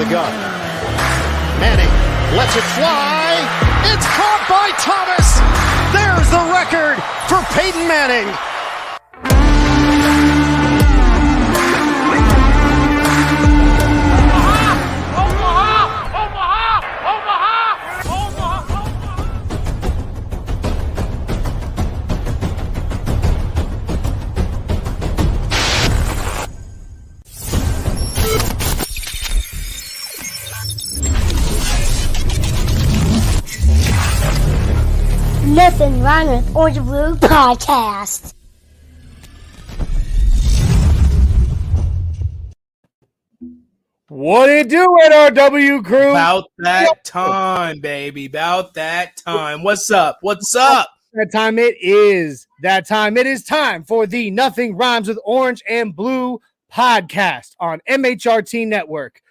the gun. Manning lets it fly. It's caught by Thomas. There's the record for Peyton Manning. Nothing Wrong with Orange and Blue Podcast. What it do, NRW crew? About that time, baby. About that time. What's up? What's up? That time it is. That time it is time for the Nothing Rhymes with Orange and Blue podcast on MHRT Network.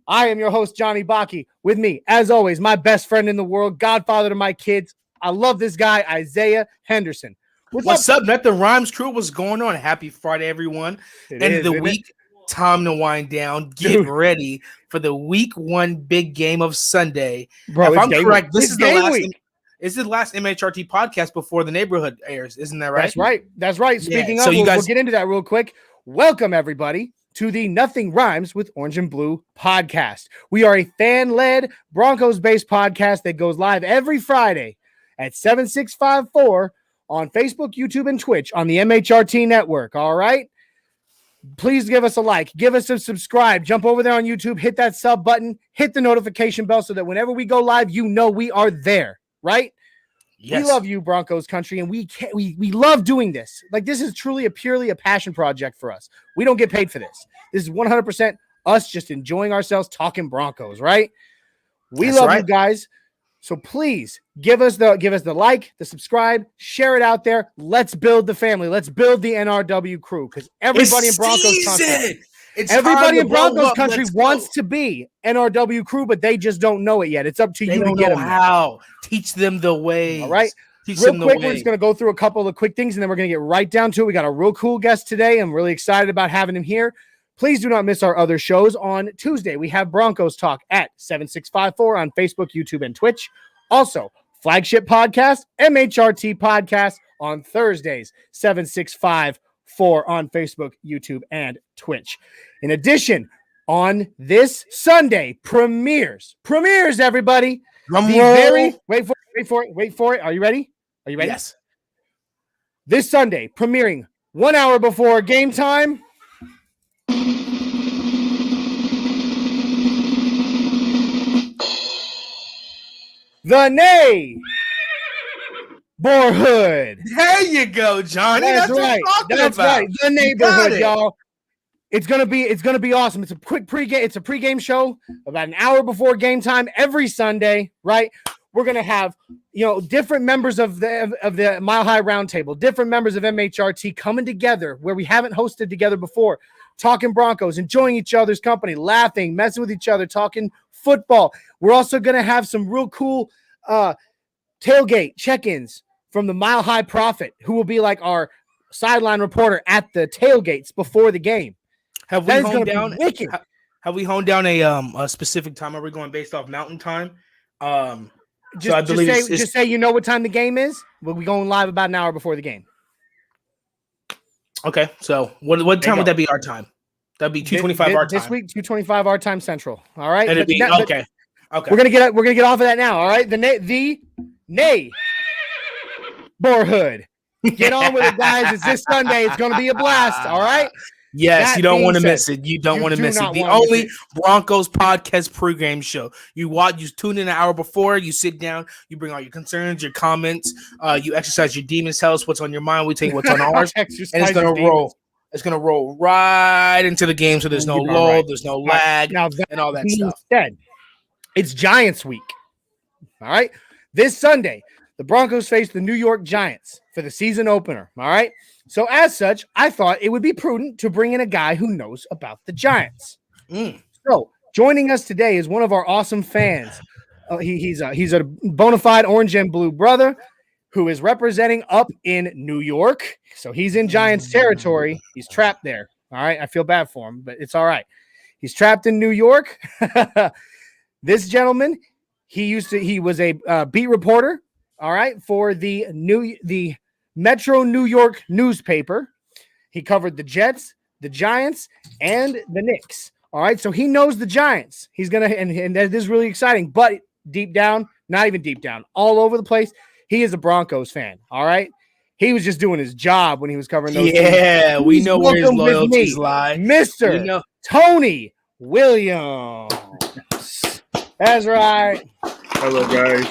I am your host, Johnny Baki. With me, as always, my best friend in the world, godfather to my kids. I love this guy, Isaiah Henderson. What's up? Nothing Rhymes crew. What's going on? Happy Friday, everyone. End of the week. Time to wind down. Get ready for the week 1 big game of Sunday. Bro, if I'm correct, this is the last week. This is the last MHRT podcast before the Neigh-borhood airs. Isn't that right? That's right. That's right. Speaking yeah, of, so you guys... we'll get into that real quick. Welcome, everybody, to the Nothing Rhymes with Orange and Blue podcast. We are a fan-led, Broncos-based podcast that goes live every Friday at 7654 on Facebook, YouTube, and Twitch on the MHRT network. All right? Please give us a like. Give us a subscribe. Jump over there on YouTube. Hit that sub button. Hit the notification bell so that whenever we go live, you know we are there. Right? Yes. We love you, Broncos country, and we love doing this. Like, this is truly purely a passion project for us. We don't get paid for this. This is 100% us just enjoying ourselves talking Broncos, right? We love you guys. So please give us the like, the subscribe, share it out there. Let's build the family. Let's build the NRW crew because everybody in Broncos country, wants to be NRW crew, but they just don't know it yet. It's up to you to get them how. Teach them the way. All right. Real quick, we're just going to go through a couple of quick things, and then we're going to get right down to it. We got a real cool guest today. I'm really excited about having him here. Please do not miss our other shows. On Tuesday, we have Broncos Talk at 7654 on Facebook, YouTube, and Twitch. Also, flagship podcast, MHRT Podcast on Thursdays, 7654 on Facebook, YouTube, and Twitch. In addition, on this Sunday, premieres, everybody. Wait for it. Are you ready? Yes. This Sunday, premiering 1 hour before game time. The Neigh-borhood. There you go, Johnny. That's right. That's right. The Neigh-borhood, y'all. It's gonna be awesome. It's a quick pregame. It's a pregame show about an hour before game time every Sunday, right? We're gonna have different members of the Mile High Roundtable, different members of MHRT coming together where we haven't hosted together before, talking Broncos, enjoying each other's company, laughing, messing with each other, talking football. We're also gonna have some real cool tailgate check-ins from the Mile High Prophet, who will be like our sideline reporter at the tailgates before the game. Have we honed down a specific time? Are we going based off mountain time? Just say you know what time the game is. We'll be going live about an hour before the game. Okay, so what time would that be our time? That'd be 2:25 our time. This week, 2:25 our time central. All right. Okay. We're gonna get off of that now. All right. The Neigh-borhood. Get on with it, guys. It's this Sunday. It's gonna be a blast. All right. Yes, you don't want to miss it. You don't want to miss it. The only Broncos podcast pregame show. You tune in an hour before, you sit down, you bring all your concerns, your comments, you exercise your demons, tell us what's on your mind, we take what's on ours, and it's gonna roll. It's gonna roll right into the game, so there's no lull, there's no lag, and all that stuff. It's Giants week. All right. This Sunday, the Broncos face the New York Giants for the season opener. All right. So as such, I thought it would be prudent to bring in a guy who knows about the Giants. So joining us today is one of our awesome fans. He's a bona fide orange and blue brother who is representing up in New York. So he's in Giants territory. He's trapped there. All right. I feel bad for him, but it's all right. He's trapped in New York. This gentleman, he was a beat reporter, all right, for the Metro New York newspaper. He covered the Jets, the Giants, and the Knicks. All right, so he knows the Giants. He's gonna, and this is really exciting. But deep down, not even deep down, all over the place, he is a Broncos fan. All right, he was just doing his job when he was covering those. Yeah, teams. we know where his loyalties lie, Mr. Tony Williams. That's right. Hello, guys.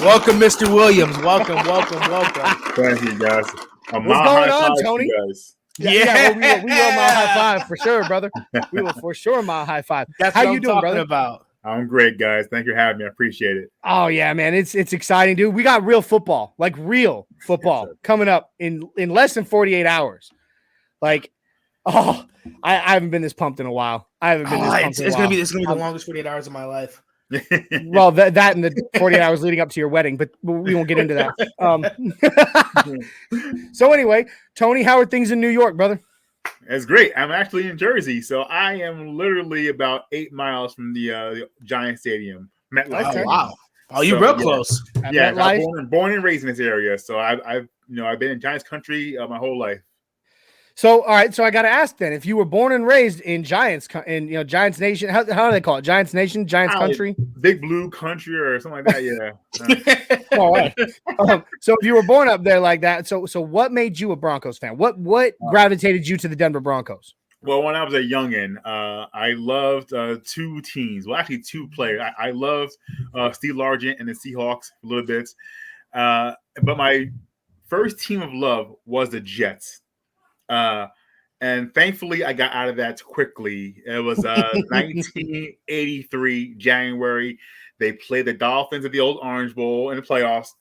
Welcome, Mr. Williams. Welcome. Thank you, guys. What's going on, Tony? Guys. Yeah, we will mile high five for sure, brother. We will for sure mile high five. That's how what you I'm doing, talking brother? about. I'm great, guys. Thank you for having me. I appreciate it. Oh yeah, man, it's exciting, dude. We got real football, like real football, coming up in less than 48 hours. Like, I haven't been this pumped in a while. It's gonna be the longest 48 hours of my life. Well, that and the 48 hours leading up to your wedding, but we won't get into that. So anyway, Tony, how are things in New York, brother? It's great. I'm actually in Jersey, so I am literally about 8 miles from the Giant Stadium. MetLife. Okay. Oh, wow. Oh, you're real close. Yeah, I'm born and raised in this area, so I've been in Giants country my whole life. So, all right. So I got to ask then, if you were born and raised in Giants Nation, how do they call it? Giants Nation, Giants country, Big Blue country, or something like that. Yeah. All right. So if you were born up there like that, so what made you a Broncos fan? What gravitated you to the Denver Broncos? Well, when I was a youngin, I loved two teams. Well, actually, two players. I loved Steve Largent and the Seahawks a little bit, but my first team of love was the Jets. And thankfully, I got out of that quickly. It was 1983 January. They played the Dolphins at the old Orange Bowl in the playoffs,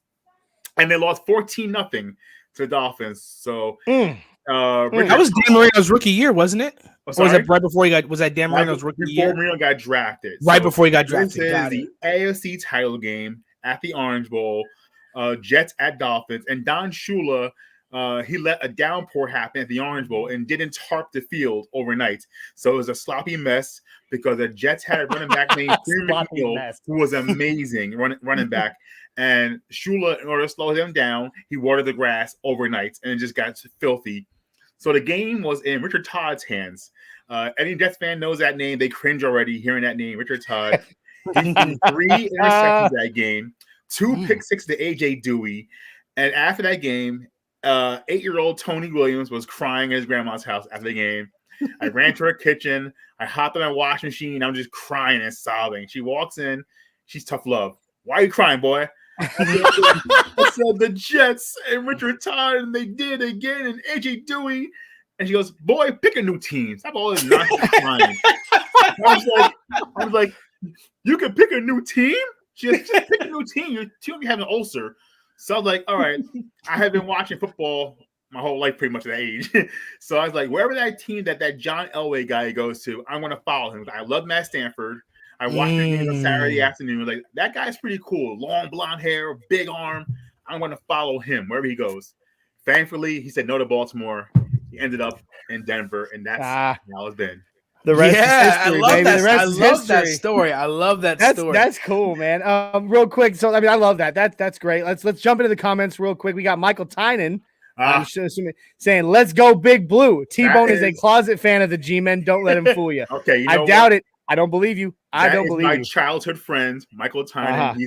and they lost 14-0 to the Dolphins. So that was Dan Marino's rookie year, wasn't it? Or was that right before he got? Was that Dan Marino's rookie year? Before Marino got drafted. Right before he got drafted. This is the AFC title game at the Orange Bowl. Jets at Dolphins, and Don Shula. He let a downpour happen at the Orange Bowl and didn't tarp the field overnight. So it was a sloppy mess because the Jets had a running back named Freeman Hill, who was amazing running back. And Shula, in order to slow him down, he watered the grass overnight, and it just got filthy. So the game was in Richard Todd's hands. Any Jets fan knows that name. They cringe already hearing that name, Richard Todd. He threw 3 interceptions that game, 2 pick six to A.J. Dewey. And after that game, 8-year-old Tony Williams was crying at his grandma's house after the game. I ran to her kitchen. I hopped in my washing machine. I'm just crying and sobbing. She walks in. She's tough love. Why are you crying, boy? I said the Jets and Richard Todd, and they did again, and AJ Dewey. And she goes, boy, pick a new team. Stop all this nonsense crying. I was like, you can pick a new team? She goes, just pick a new team. Your team have an ulcer. So I was like, all right, I have been watching football my whole life pretty much at that age. So I was like, wherever that team that John Elway guy goes to, I'm going to follow him. I love Matt Stanford. I watched the game on Saturday afternoon. Like, that guy's pretty cool. Long blonde hair, big arm. I'm going to follow him wherever he goes. Thankfully, he said no to Baltimore. He ended up in Denver, and that's how it's been. The rest is history, baby. I love that story. I love that story. That's cool, man. Real quick. So, I mean, I love that. That's great. Let's jump into the comments real quick. We got Michael Tynan saying, let's go Big Blue. Tbone is a closet fan of the G-Men. Don't let him fool you. Okay. I doubt it. I don't believe you. I don't believe you. My childhood friend, Michael Tynan.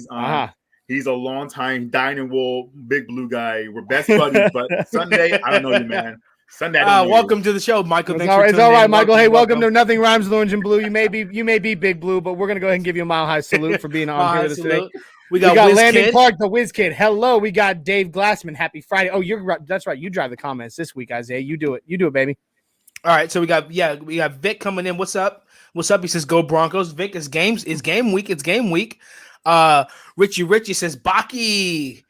He's a long time Dining Wool Big Blue guy. We're best buddies, but Sunday, I don't know you, man. Sunday. Welcome to the show, Michael. It's all right, Michael. Hey, welcome to Nothing Rhymes with Orange and Blue. You may be Big Blue, but we're gonna go ahead and give you a mile high salute for being on here with us today. We got Landon Clark, the Whiz Kid. Hello. We got Dave Glassman. Happy Friday. Oh, that's right. You drive the comments this week, Isaiah. You do it, baby. All right. So we got Vic coming in. What's up? He says, go Broncos. Vic, it's game week. It's game week. Richie says, Baki.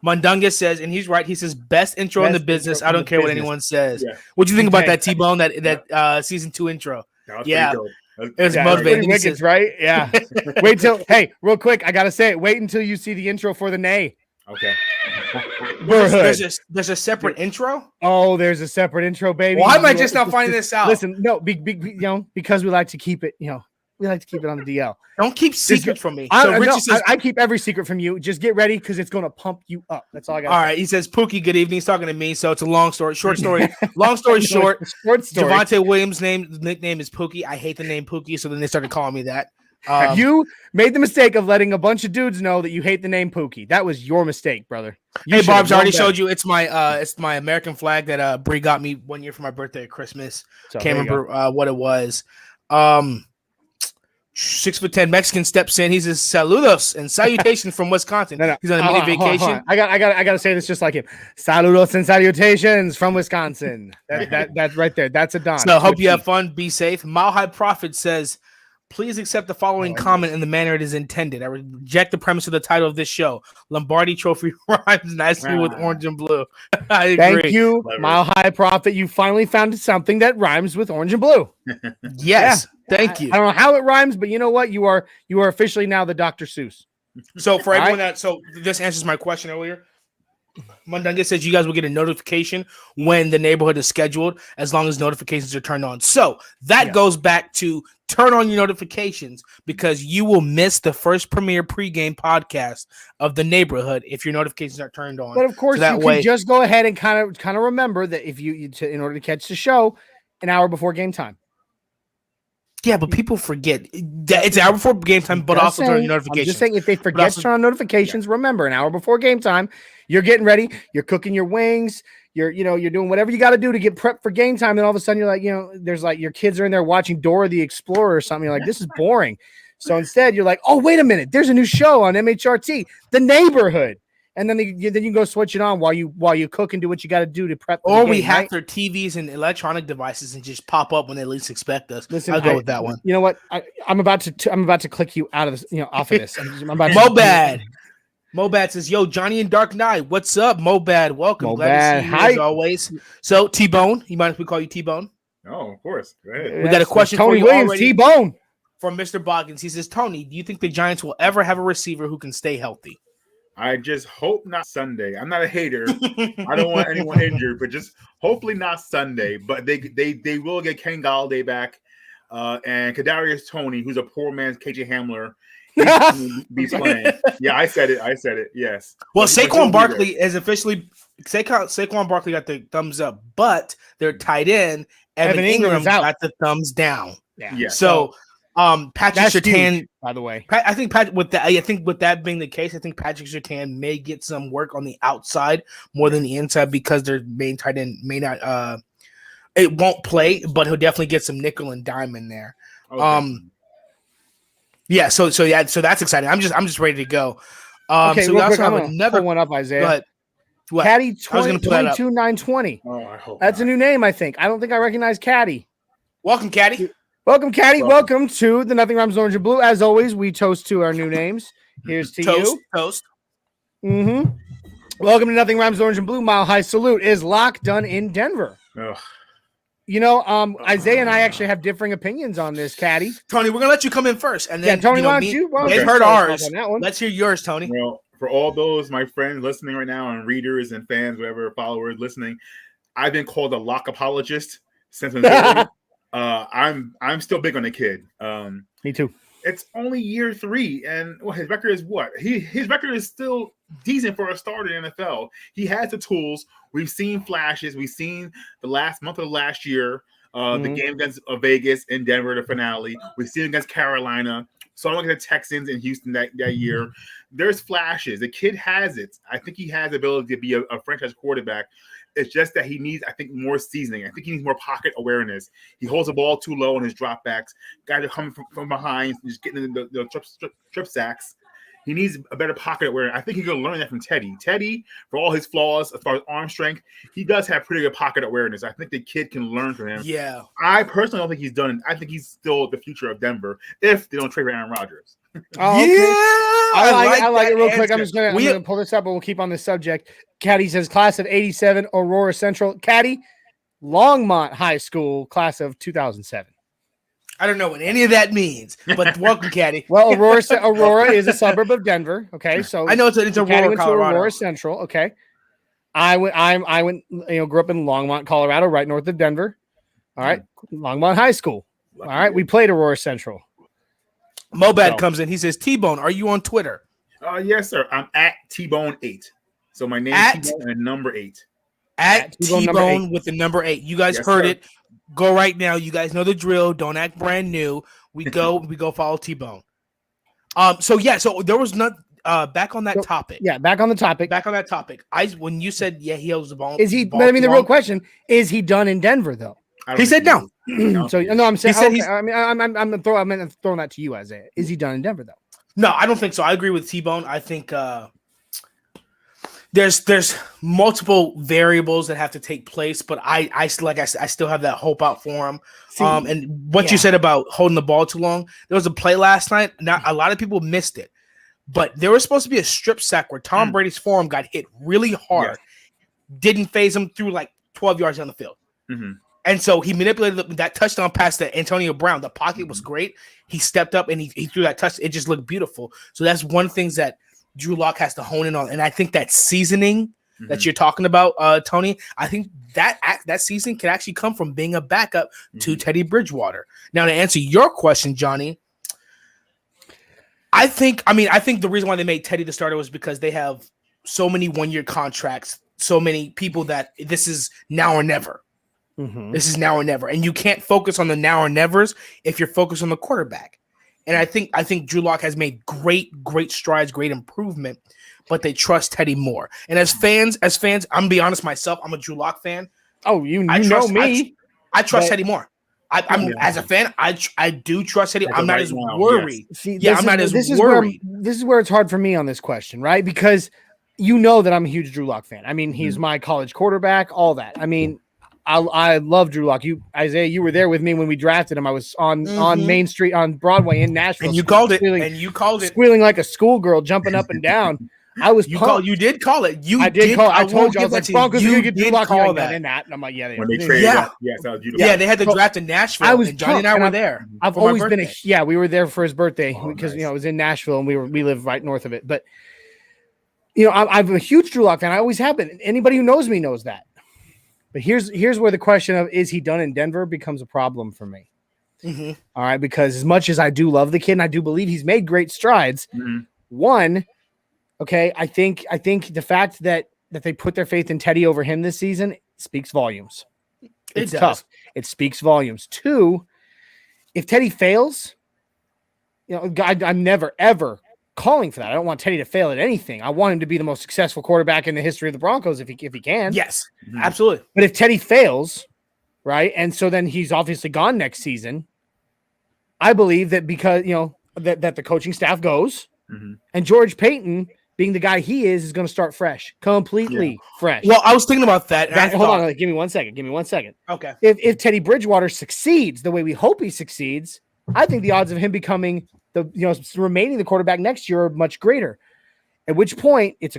Mundungus says, and he's right. He says, best intro in the business. I don't care what anyone says. Yeah. What do you think about that, Tbone? That season 2 intro? Yeah, it was motivating. Wickets, right? Yeah. Real quick, I gotta say it. Wait until you see the intro for the Neigh. Okay. There's a separate intro. Oh, there's a separate intro, baby. Why am I just not finding this out? Listen, no, because we like to keep it, we like to keep it on the DL. Don't keep secrets from me. I keep every secret from you. Just get ready because it's going to pump you up. That's all I got. All right. He says, Pookie, good evening. He's talking to me. So it's a long story, short story. Long story short, Javonte Williams' nickname is Pookie. I hate the name Pookie. So then they started calling me that. You made the mistake of letting a bunch of dudes know that you hate the name Pookie. That was your mistake, brother. Hey, Barb's already showed you. It's my American flag that Bree got me one year for my birthday at Christmas. So, can't remember what it was. 6'10" Mexican steps in. He says saludos and salutations from Wisconsin. No. He's on a mini vacation. Hold on. I got to say this just like him. Saludos and salutations from Wisconsin. That's right there. That's a Don. So hope you have fun. Be safe. Mile High Prophet says, please accept the following comment in the manner it is intended. I reject the premise of the title of this show. Lombardi Trophy rhymes nicely with orange and blue. I agree. Thank you, Mile High Prophet. You finally found something that rhymes with orange and blue. Yes. Yeah. Thank you. I don't know how it rhymes, but you know what? You are officially now the Dr. Seuss. So for everyone so this answers my question earlier. Mundunga says you guys will get a notification when the neighborhood is scheduled, as long as notifications are turned on. So that goes back to turn on your notifications, because you will miss the first premiere pregame podcast of the neighborhood if your notifications are turned on. But of course, you can just go ahead and kind of remember that if in order to catch the show, an hour before game time. Yeah, but people forget that it's an hour before game time, but also turn on your notifications. I'm just saying, if they forget to turn on notifications, remember, an hour before game time, you're getting ready, you're cooking your wings, you're doing whatever you got to do to get prepped for game time. And all of a sudden, you're like, there's like your kids are in there watching Dora the Explorer or something. You're like, this is boring. So instead, you're like, oh, wait a minute, there's a new show on MHRT, The Neigh-borhood. And then you can go switch it on while you cook and do what you got to do to prep. Or we hack their TVs and electronic devices and just pop up when they least expect us. Listen, I'll go with that one. You know what? I'm about to click you out of this, off of this. Mobad says, "Yo, Johnny and Dark Knight, what's up, Mobad? Welcome, glad to see you as always." So Tbone, you mind if we call you Tbone? Oh, of course. Go ahead. We got a question Tony for you Williams, already Tbone from Mr. Boggins. He says, "Tony, do you think the Giants will ever have a receiver who can stay healthy?" I just hope not Sunday. I'm not a hater. I don't want anyone injured, but just hopefully not Sunday. But they will get Ken Galladay back, and Kadarius Toney, who's a poor man's KJ Hamler, be playing. Yeah, I said it. Yes. Well, Saquon Barkley is officially Saquon Barkley got the thumbs up, but their tight end Evan Ingram got the thumbs down. Yeah. So. Patrick Surtain, by the way, I think with that being the case, I think Patrick Surtain may get some work on the outside more than the inside, because their main tight end may not. It won't play, but he'll definitely get some nickel and dime in there. Okay. So that's exciting. I'm just ready to go. Okay, so we also have another one up, Isaiah. What? Caddy 22920. That's a new name, I think. I don't think I recognize Caddy. Welcome, Caddy. Welcome, Caddy. Welcome to the Nothing Rhymes Orange and Blue. As always, we toast to our new names. Here's to you. Toast. Mm-hmm. Welcome to Nothing Rhymes Orange and Blue. Mile High Salute is locked done in Denver. Ugh. Isaiah and I actually have differing opinions on this, Caddy. Tony, we're gonna let you come in first, and then Tony, why don't you? They've heard ours. Let's hear yours, Tony. Well, for all those my friends listening right now, and readers and fans, whatever followers listening, I've been called a lock apologist since I'm still big on the kid. Me too. It's only year 3, and his record is what? His record is still decent for a starter in the NFL. He has the tools. We've seen flashes. We've seen the last month of last year, the game against Vegas in Denver, the finale. We've seen against Carolina. So I'm looking at the Texans in Houston that year. There's flashes. The kid has it. I think he has the ability to be a franchise quarterback. It's just that he needs, I think, more seasoning. I think he needs more pocket awareness. He holds the ball too low on his dropbacks. Guys are coming from behind, just getting the trip sacks. He needs a better pocket awareness. I think he's going to learn that from Teddy. Teddy, for all his flaws as far as arm strength, he does have pretty good pocket awareness. I think the kid can learn from him. Yeah. I personally don't think he's done it. I think he's still the future of Denver if they don't trade for Aaron Rodgers. Oh, okay. Yeah, I like it real quick. I'm gonna pull this up, but we'll keep on this subject. Caddy says class of '87, Aurora Central. Caddy, Longmont High School, class of 2007. I don't know what any of that means, but welcome, Caddy. Well, Aurora is a suburb of Denver. Okay, so I know it's Aurora, Colorado. Aurora Central. Okay, I went. Grew up in Longmont, Colorado, right north of Denver. All right, Longmont High School. All right, we played Aurora Central. Mobad comes in. He says, Tbone, are you on Twitter? Yes, sir. I'm at Tbone8. So my name is Tbone and number 8. At Tbone with the number 8. You guys heard it. Go right now. You guys know the drill. Don't act brand new. We go follow Tbone. So there was not back on that topic. Yeah, back on the topic. When you said he holds the ball. Is he? But I mean, the real question is he done in Denver though? He said no. So no, I'm saying. I'm throwing that to you, Isaiah. Is he done in Denver though? No, I don't think so. I agree with Tbone. I think there's multiple variables that have to take place, but I still have that hope out for him. And what you said about holding the ball too long, there was a play last night. Not a lot of people missed it, but there was supposed to be a strip sack where Tom Brady's forearm got hit really hard, didn't phase him through like 12 yards down the field. Mm-hmm. And so he manipulated that touchdown pass to Antonio Brown. The pocket was great. He stepped up and he threw that touch. It just looked beautiful. So that's one thing that Drew Lock has to hone in on. And I think that seasoning that you're talking about, Tony, I think that seasoning can actually come from being a backup to Teddy Bridgewater. Now, to answer your question, Johnny, I think the reason why they made Teddy the starter was because they have so many one-year contracts, so many people that this is now or never. Mm-hmm. This is now or never. And you can't focus on the now or nevers if you're focused on the quarterback. And I think Drew Lock has made great strides, great improvement, but they trust Teddy more. And as fans, I'm gonna be honest myself, I'm a Drew Lock fan. Oh, you know me. I trust Teddy more. As a fan, I do trust Teddy. I'm not as worried. I'm not as worried. This is where it's hard for me on this question, right? Because you know that I'm a huge Drew Lock fan. I mean, he's my college quarterback, all that. I mean, I love Drew Lock. Isaiah, you were there with me when we drafted him. I was on Main Street on Broadway in Nashville. And you called it. Squealing like a schoolgirl, jumping up and down. I was you did call it. I did call it. I told you. I was like, Broncos are going to get Drew Lock in that. And I'm like, yeah. When they traded that was beautiful. Yeah, they had the draft in Nashville. And Johnny and I were there. I've always been we were there for his birthday because, it was in Nashville and we live right north of it. But, I'm a huge Drew Lock fan. I always have been. Anybody who knows me knows that. But here's where the question of is he done in Denver becomes a problem for me. Mm-hmm. All right, because as much as I do love the kid and I do believe he's made great strides, one, okay, I think the fact that they put their faith in Teddy over him this season speaks volumes. It's tough. It speaks volumes. Two, if Teddy fails, I'm never ever calling for that. I don't want Teddy to fail at anything. I want him to be the most successful quarterback in the history of the Broncos if he can. Yes, absolutely. But if Teddy fails, right, and so then he's obviously gone next season, I believe that because that the coaching staff goes and George Payton, being the guy he is going to start fresh, completely fresh. Well, I was thinking about that. Hold on, give me 1 second. Okay. If Teddy Bridgewater succeeds the way we hope he succeeds, I think the odds of him becoming remaining the quarterback next year are much greater. At which point it's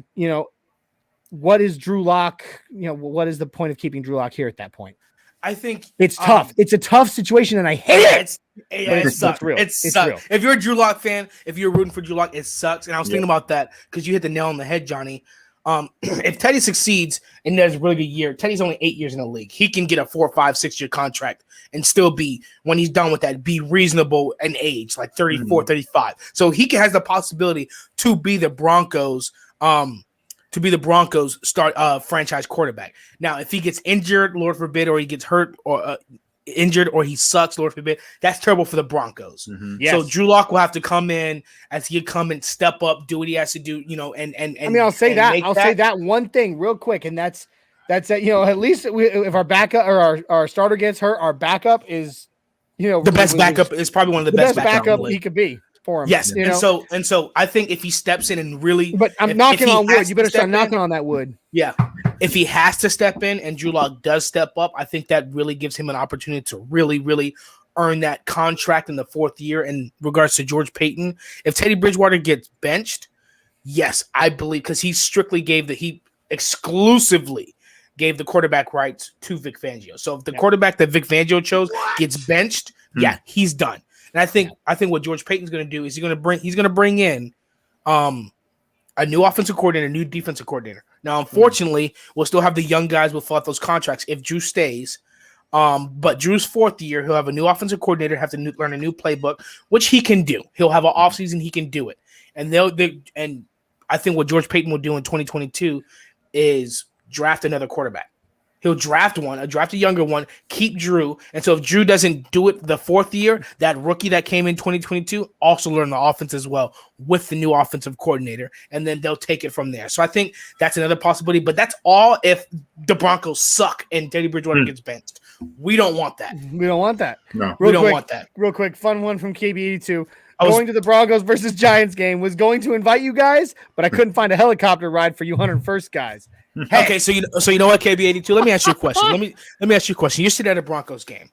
what is Drew Lock? What is the point of keeping Drew Lock here at that point? I think it's tough. It's a tough situation, and I hate it. It sucks. It sucks. Real. If you're a Drew Lock fan, if you're rooting for Drew Lock, it sucks. And I was thinking about that because you hit the nail on the head, Johnny. If Teddy succeeds and does a really good year, Teddy's only 8 years in the league. He can get a 4, 5, 6 year contract and still be, when he's done with that, be reasonable in age, like 34, 35. So he has the possibility to be the Broncos, start franchise quarterback. Now, if he gets injured, Lord forbid, or he gets hurt or injured, or he sucks, Lord forbid, that's terrible for the Broncos. Yes. So Drew Lock will have to come in as he come and step up, do what he has to do, and I'll say that one thing real quick, and that's that. At least if our backup or our starter gets hurt, our backup is, the best backup is probably one of the best backup he could be for him. Yes, and so I think if he steps in and really, but I'm knocking on wood. You better start knocking on that wood. Yeah, if he has to step in and Drew Lock does step up, I think that really gives him an opportunity to really, really earn that contract in the 4th year. In regards to George Payton, if Teddy Bridgewater gets benched, yes, I believe because he exclusively gave the quarterback rights to Vic Fangio. So if the quarterback that Vic Fangio chose gets benched, Yeah, he's done. And I think what George Payton's going to do is he's going to bring in a new offensive coordinator, a new defensive coordinator. Now, unfortunately, we'll still have the young guys will fill out those contracts if Drew stays. But Drew's fourth year, he'll have a new offensive coordinator, have to learn a new playbook, which he can do. He'll have an offseason, he can do it. And and I think what George Payton will do in 2022 is draft another quarterback. He'll draft a younger one, keep Drew. And so if Drew doesn't do it the fourth year, that rookie that came in 2022 also learn the offense as well with the new offensive coordinator. And then they'll take it from there. So I think that's another possibility. But that's all if the Broncos suck and Teddy Bridgewater gets benched. We don't want that. We don't want that. No. We don't want that. Real quick, fun one from KB82. Going to the Broncos versus Giants game, was going to invite you guys, but I couldn't find a helicopter ride for you 101st guys. Hey. Okay, so you know what, KB82? Let me ask you a question. Let me ask you a question. You're sitting at a Broncos game,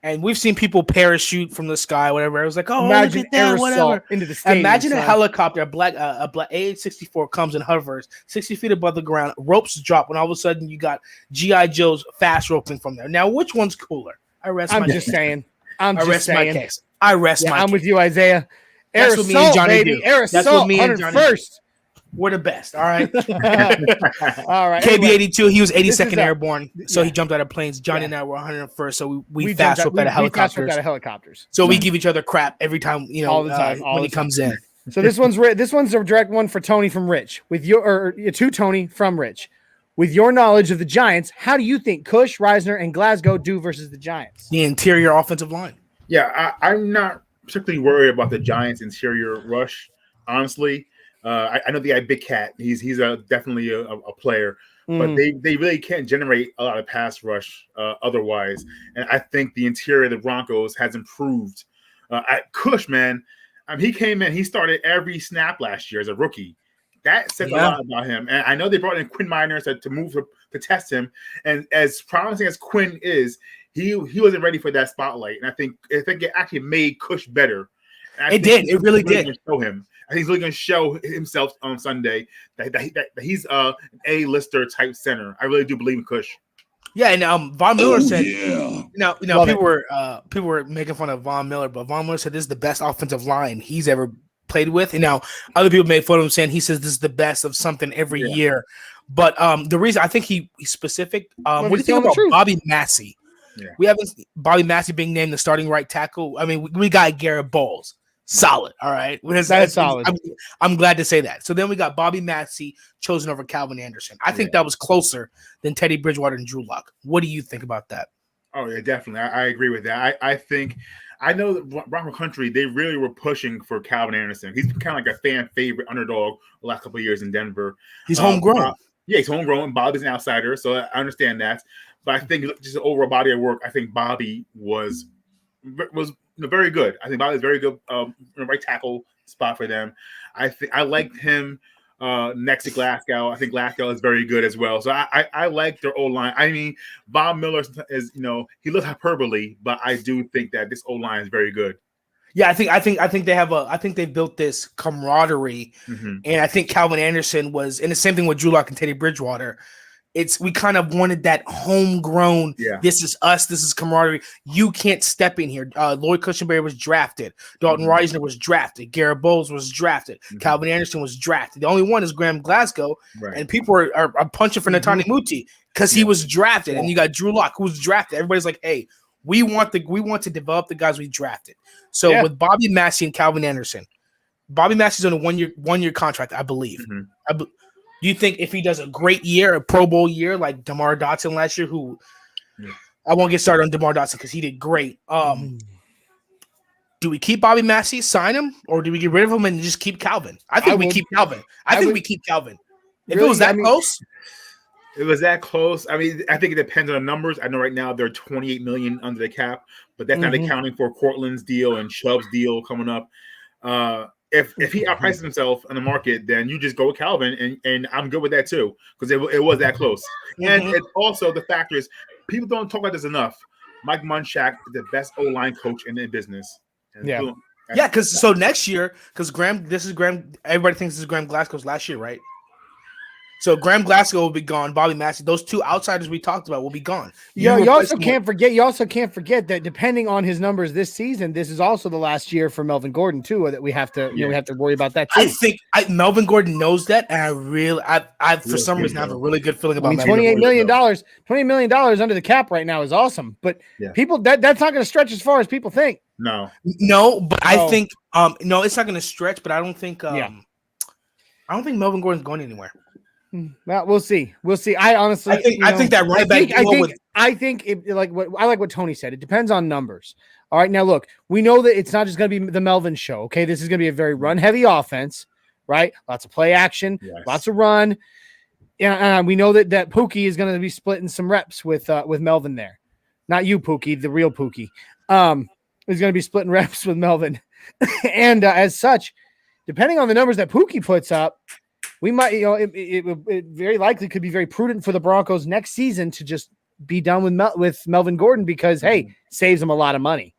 and we've seen people parachute from the sky, whatever. It was like, oh, imagine look at that, whatever. Into the stadium, imagine a helicopter, a black AH-64 comes and hovers 60 feet above the ground, ropes drop, and all of a sudden you got G.I. Joe's fast roping from there. Now, which one's cooler? I'm just saying. I'm just saying. My case. I rest my case. I'm with you, Isaiah. That's what me and Johnny do. That's what me and Johnny do. We're the best. All right. All right. KB82, he was 82nd Airborne, so he jumped out of planes. Johnny and I were 101st, so we fast roped out of helicopters. So we give each other crap every time, all the time when he comes in. So this one's a direct one for Tony from Rich. To Tony from Rich. With your knowledge of the Giants, how do you think Cush, Reisner, and Glasgow do versus the Giants? The interior offensive line. Yeah, I'm not particularly worried about the Giants' interior rush, honestly. I know they got Big Cat. He's definitely a player, but they really can't generate a lot of pass rush otherwise. And I think the interior of the Broncos has improved. Cush, man, he came in, he started every snap last year as a rookie. That says a lot about him. And I know they brought in Quinn Miners to move to test him. And as promising as Quinn is, he wasn't ready for that spotlight. And I think it actually made Cush better. It really did. Show him. I think he's really going to show himself on Sunday that he's an A-lister type center. I really do believe in Cush. Yeah, and Von Miller said, people were making fun of Von Miller, but Von Miller said this is the best offensive line he's ever played with. And now other people made fun of him saying he says this is the best of something every year. But the reason I think he's specific. What do you think about Bobby Massey? Yeah. We haven't Bobby Massey being named the starting right tackle. I mean, we got Garrett Bowles. Solid. All right. That's solid. I'm glad to say that. So then we got Bobby Massey chosen over Calvin Anderson. I think that was closer than Teddy Bridgewater and Drew Lock. What do you think about that? Oh, yeah, definitely. I agree with that. I know that Bronco Country, they really were pushing for Calvin Anderson. He's kind of like a fan favorite underdog the last couple of years in Denver. He's homegrown. He's homegrown. Bobby's an outsider, so I understand that. But I think just over a body of work, I think Bobby was very good. I think Bobby's very good right tackle spot for them. I liked him next to Glasgow. I think Glasgow is very good as well. So I like their O-line. I mean, Von Miller is, he looks hyperbole, but I do think that this O-line is very good. Yeah, I think they built this camaraderie, and I think Calvin Anderson was, and the same thing with Drew Lock and Teddy Bridgewater. We kind of wanted that homegrown. Yeah. This is us. This is camaraderie. You can't step in here. Lloyd Cushenberry was drafted. Dalton Reisner was drafted. Garrett Bowles was drafted. Calvin Anderson was drafted. The only one is Graham Glasgow, and people are punching for Netani Muti because he was drafted. And you got Drew Lock, who was drafted. Everybody's like, "Hey, we want to develop the guys we drafted." So with Bobby Massey and Calvin Anderson, Bobby Massey's on a one-year contract, I believe. Do you think if he does a great year, a Pro Bowl year like DeMar Dotson last year, who I won't get started on DeMar Dotson because he did great. Do we keep Bobby Massey, sign him, or do we get rid of him and just keep Calvin? I think we keep Calvin. We keep Calvin. If it was that close. It was that close. I mean, I think it depends on the numbers. I know right now they're $28 million under the cap, but that's not accounting for Cortland's deal and Chubb's deal coming up. If he outprices himself on the market, then you just go with Calvin, and I'm good with that too, because it was that close. And it's also the factor is people don't talk about this enough. Mike Munchak is the best O-line coach in the business. And because next year, because Graham, everybody thinks this is Graham Glasgow's last year, right? So Graham Glasgow will be gone. Bobby Massey, those two outsiders we talked about will be gone. Yeah, you also can't forget that depending on his numbers this season, this is also the last year for Melvin Gordon too. That we have to we have to worry about that too. I think Melvin Gordon knows that, and I for some reason have a really good feeling about. $28 million under the cap right now is awesome, but people that's not going to stretch as far as people think. No, but I think no, it's not going to stretch. But I don't think I don't think Melvin Gordon's going anywhere. Well, we'll see. I honestly, I think that running back. I think what Tony said. It depends on numbers. All right, now look, we know that it's not just going to be the Melvin show. Okay, this is going to be a very run-heavy offense, right? Lots of play action, lots of run. And we know that Pookie is going to be splitting some reps with Melvin there. Not you, Pookie, the real Pookie. Is going to be splitting reps with Melvin, and as such, depending on the numbers that Pookie puts up. We might, it very likely could be very prudent for the Broncos next season to just be done with Melvin Gordon because, hey, saves them a lot of money.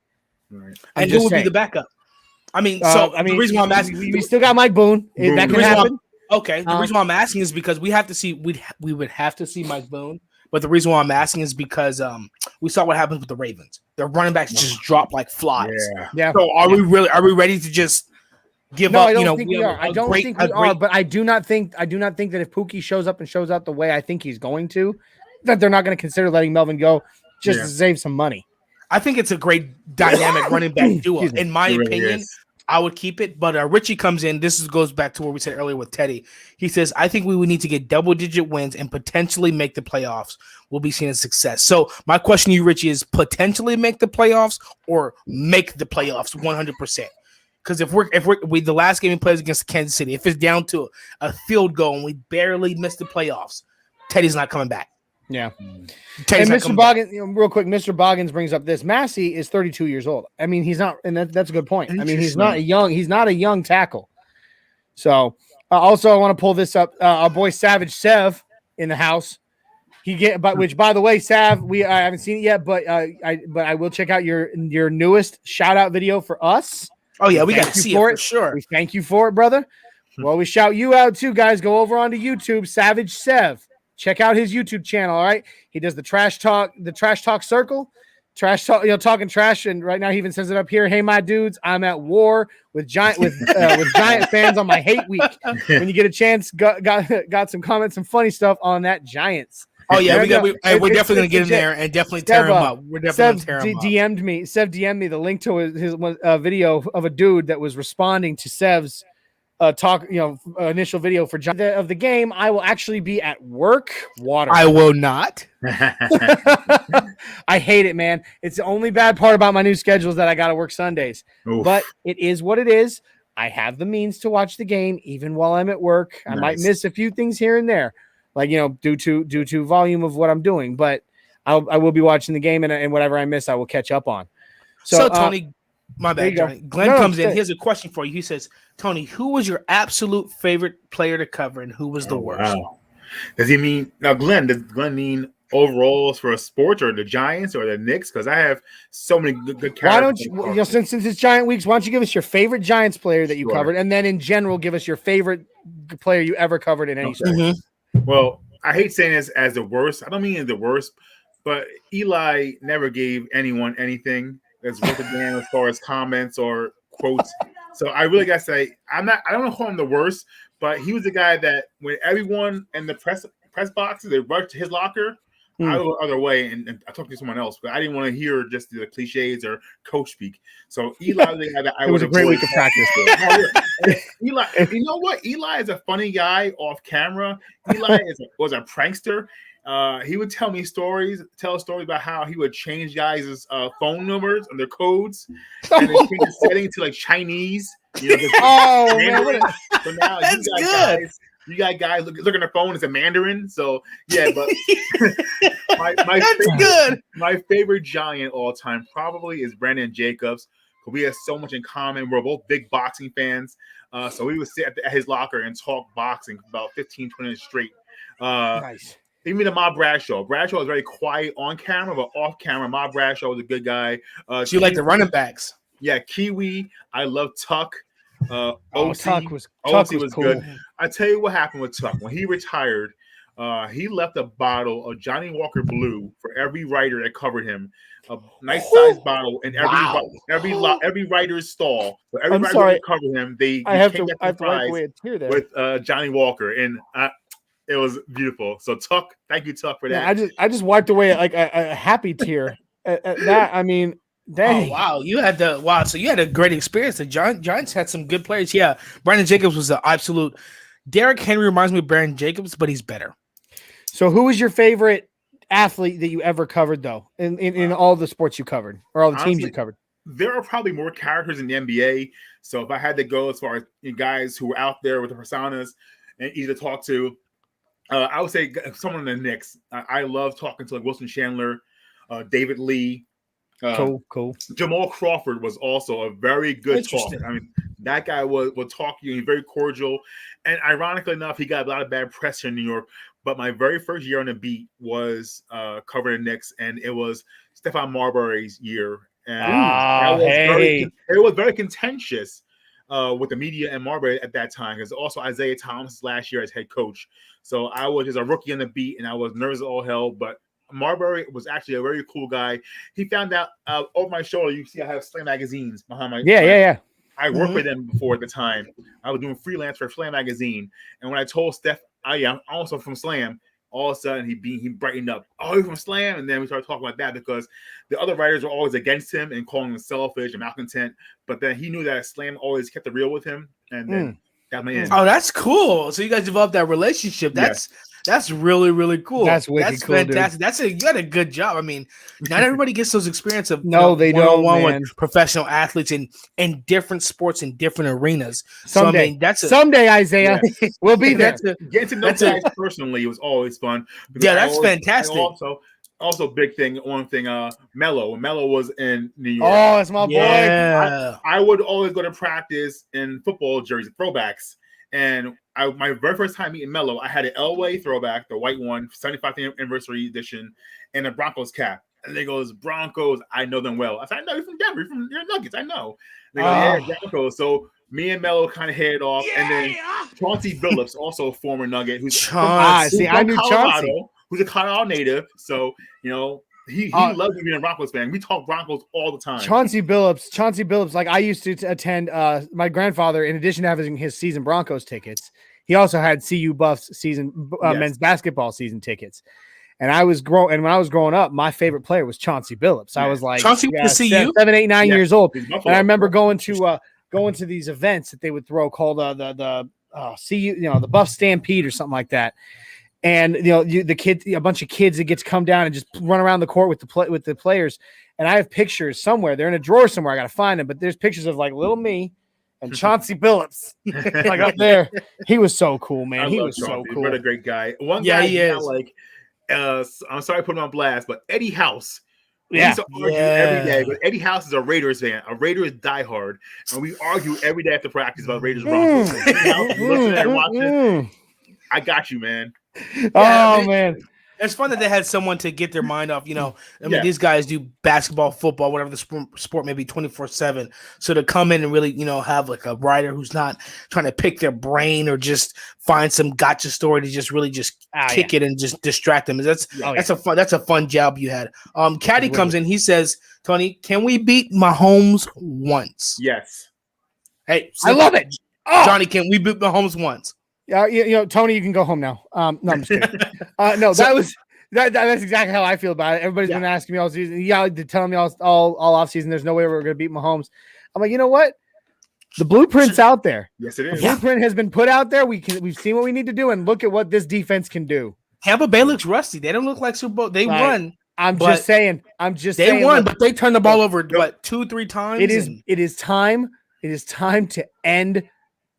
Right. And who would be the backup? The reason why I'm asking, we still got Mike Boone. That can happen. The reason why I'm asking is because we would have to see Mike Boone. But the reason why I'm asking is because we saw what happens with the Ravens. Their running backs just drop like flies. Yeah. So are we ready to just give up? I don't think we are. I don't think we are. But I do not think that if Pookie shows up and shows out the way I think he's going to, that they're not going to consider letting Melvin go just to save some money. I think it's a great dynamic running back duo. In my opinion, I would keep it. But Richie comes in. Goes back to what we said earlier with Teddy. He says, I think we would need to get double-digit wins and potentially make the playoffs. We'll be seen as success. So my question to you, Richie, is potentially make the playoffs or make the playoffs 100%. Because if we the last game we played against Kansas City, if it's down to a field goal and we barely missed the playoffs, Teddy's not coming back. Yeah. Teddy's and Mr. Boggins, real quick, Mr. Boggins brings up this. Massey is 32 years old. I mean, he's not, and that's a good point. I mean, he's not a young tackle. So also I want to pull this up. Our boy SavageSev in the house. Which by the way, Sav, I haven't seen it yet, but I will check out your newest shout out video for us. Oh yeah, we got to see it for sure. We thank you for it, brother. Well, we shout you out too, guys. Go over onto YouTube, SavageSev. Check out his YouTube channel. All right, he does the trash talk circle, talking trash, and right now he even says it up here. Hey, my dudes, I'm at war with giant fans on my hate week. When you get a chance, got some comments, some funny stuff on that Giants. Oh yeah, we're definitely gonna get in there and definitely tear him up. We're definitely gonna tear him up. Sev DM'd me the link to his video of a dude that was responding to Sev's initial video for of the game. I will actually be at work. I will not. I hate it, man. It's the only bad part about my new schedule is that I got to work Sundays. Oof. But it is what it is. I have the means to watch the game even while I'm at work. Nice. I might miss a few things here and there. Like, due to volume of what I'm doing, but I will be watching the game and whatever I miss, I will catch up on. So Tony, my bad, Johnny. Glenn comes in. Here's a question for you. He says, Tony, who was your absolute favorite player to cover and who was the worst? Wow. Does he mean now, Glenn? Does Glenn mean overalls for a sport or the Giants or the Knicks? Because I have so many good characters. Why don't you, since it's Giant weeks, why don't you give us your favorite Giants player that you covered, and then in general, give us your favorite player you ever covered in any sport. Mm-hmm. Well, I hate saying this as the worst. I don't mean it's the worst, but Eli never gave anyone anything that's worth a damn as far as comments or quotes. So I really got to say, I don't call him the worst, but he was the guy that when everyone in the press boxes, they rushed to his locker, I go the other way and I talked to someone else, but I didn't want to hear just the cliches or coach speak. So Eli was the guy that I was a great week of practice. Eli, you know what? Eli is a funny guy off camera. Eli was a prankster. He would tell a story about how he would change guys' phone numbers and their codes and then change the setting to like Chinese. Man, so now that's good. You got guys looking at their phone as a Mandarin. So yeah, but my favorite Giant all time probably is Brandon Jacobs. We have so much in common. We're both big boxing fans. So we would sit at his locker and talk boxing for about 15, 20 minutes straight. Nice. Even to Ma Bradshaw. Bradshaw was very quiet on camera, but off camera, Ma Bradshaw was a good guy. So you like the running backs? Yeah, Kiwi. I love Tuck. OC was cool. good. I tell you what happened with Tuck when he retired. He left a bottle of Johnny Walker Blue for every writer that covered him. A nice sized bottle in every writer's stall. So every writer that covered him, I have to wipe away a tear there with Johnny Walker, and it was beautiful. So Tuck, thank you, Tuck, for that. Yeah, I just wiped away like a happy tear at that. I mean, dang. Oh wow, so you had a great experience. The Giants had some good players. Yeah, Brandon Jacobs was the absolute. Derrick Henry reminds me of Brandon Jacobs, but he's better. So who was your favorite athlete that you ever covered, though, in all the sports you covered or all the teams you covered? There are probably more characters in the NBA. So if I had to go as far as guys who were out there with the personas and easy to talk to, I would say someone in the Knicks. I love talking to like Wilson Chandler, David Lee. Cool. Jamal Crawford was also a very good talker. I mean, that guy will talk to you. He's very cordial. And ironically enough, he got a lot of bad press here in New York. But my very first year on the beat was covering the Knicks, and it was Stephon Marbury's year. And it was very contentious with the media and Marbury at that time, because also Isaiah Thomas last year as head coach. So I was just a rookie on the beat, and I was nervous as all hell. But Marbury was actually a very cool guy. He found out over my shoulder. You see, I have Slam magazines behind my. Yeah. I worked with them before at the time. I was doing freelance for Slam magazine, and when I told Steph, I'm also from Slam, all of a sudden he brightened up. Oh, you're from Slam, and then we started talking about that because the other writers were always against him and calling him selfish and malcontent. But then he knew that Slam always kept it real with him, and then got me in. Oh, that's cool. So you guys developed that relationship. That's really, really cool. That's wicked cool, fantastic. Dude. You got a good job. I mean, not everybody gets those experience of they don't with professional athletes in different sports in different arenas. Someday, so, I mean, someday, Isaiah, we'll be there. Getting to know guys personally was always fun. Yeah, that's fantastic. Also, big thing. One thing. Mello. When Mello was in New York. Oh, that's my boy. Yeah. I would always go to practice in football jerseys, throwbacks. And my very first time meeting Mello, I had an Elway throwback, the white one, 75th anniversary edition, and a Broncos cap. And they goes, Broncos, I know them well. I said, I know you're from Denver, you're Nuggets, I know. They go, yeah, Broncos. So me and Mello kind of headed off. Yeah. And then Chauncey Billups, also a former Nugget, who's I knew Chauncey. Who's a Colorado native. So, he loves being a Broncos fan. We talk Broncos all the time. Chauncey Billups. Like I used to attend. My grandfather, in addition to having his season Broncos tickets, he also had CU Buffs season men's basketball season tickets. And when I was growing up, my favorite player was Chauncey Billups. I was like Chauncey went to CU? 7, 8, 9 years old, and I remember going to these events that they would throw called the CU, the Buff Stampede or something like that. And a bunch of kids that get to come down and just run around the court with the players. And I have pictures somewhere. They're in a drawer somewhere. I got to find them. But there's pictures of like little me and Chauncey Billups, like up there. He was so cool, man. He was so cool. What a great guy. One guy, he is. I'm sorry to put him on blast, but Eddie House. We used to argue every day, but Eddie House is a Raiders fan. A Raiders diehard, and we argue every day after practice about Raiders Broncos. I got you, man. Man. It's fun that they had someone to get their mind off. These guys do basketball, football, whatever the sport may be 24/7. So to come in and really, have like a writer who's not trying to pick their brain or just find some gotcha story to just really kick it and just distract them. That's a fun job you had. Caddy comes in. He says, Tony, can we beat Mahomes once? Yes. Hey, I love it. Johnny, can we beat Mahomes once? Tony, you can go home now. No, I'm just kidding. That's exactly how I feel about it. Everybody's been asking me all season. They're telling me all off season. There's no way we're going to beat Mahomes. I'm like, you know what? The blueprint's out there. Yes, it is. The blueprint has been put out there. We've seen what we need to do, and look at what this defense can do. Tampa Bay looks rusty. They don't look like Super Bowl. They won. I'm just saying. They won, but they turned the ball over 2-3 times. It is time to end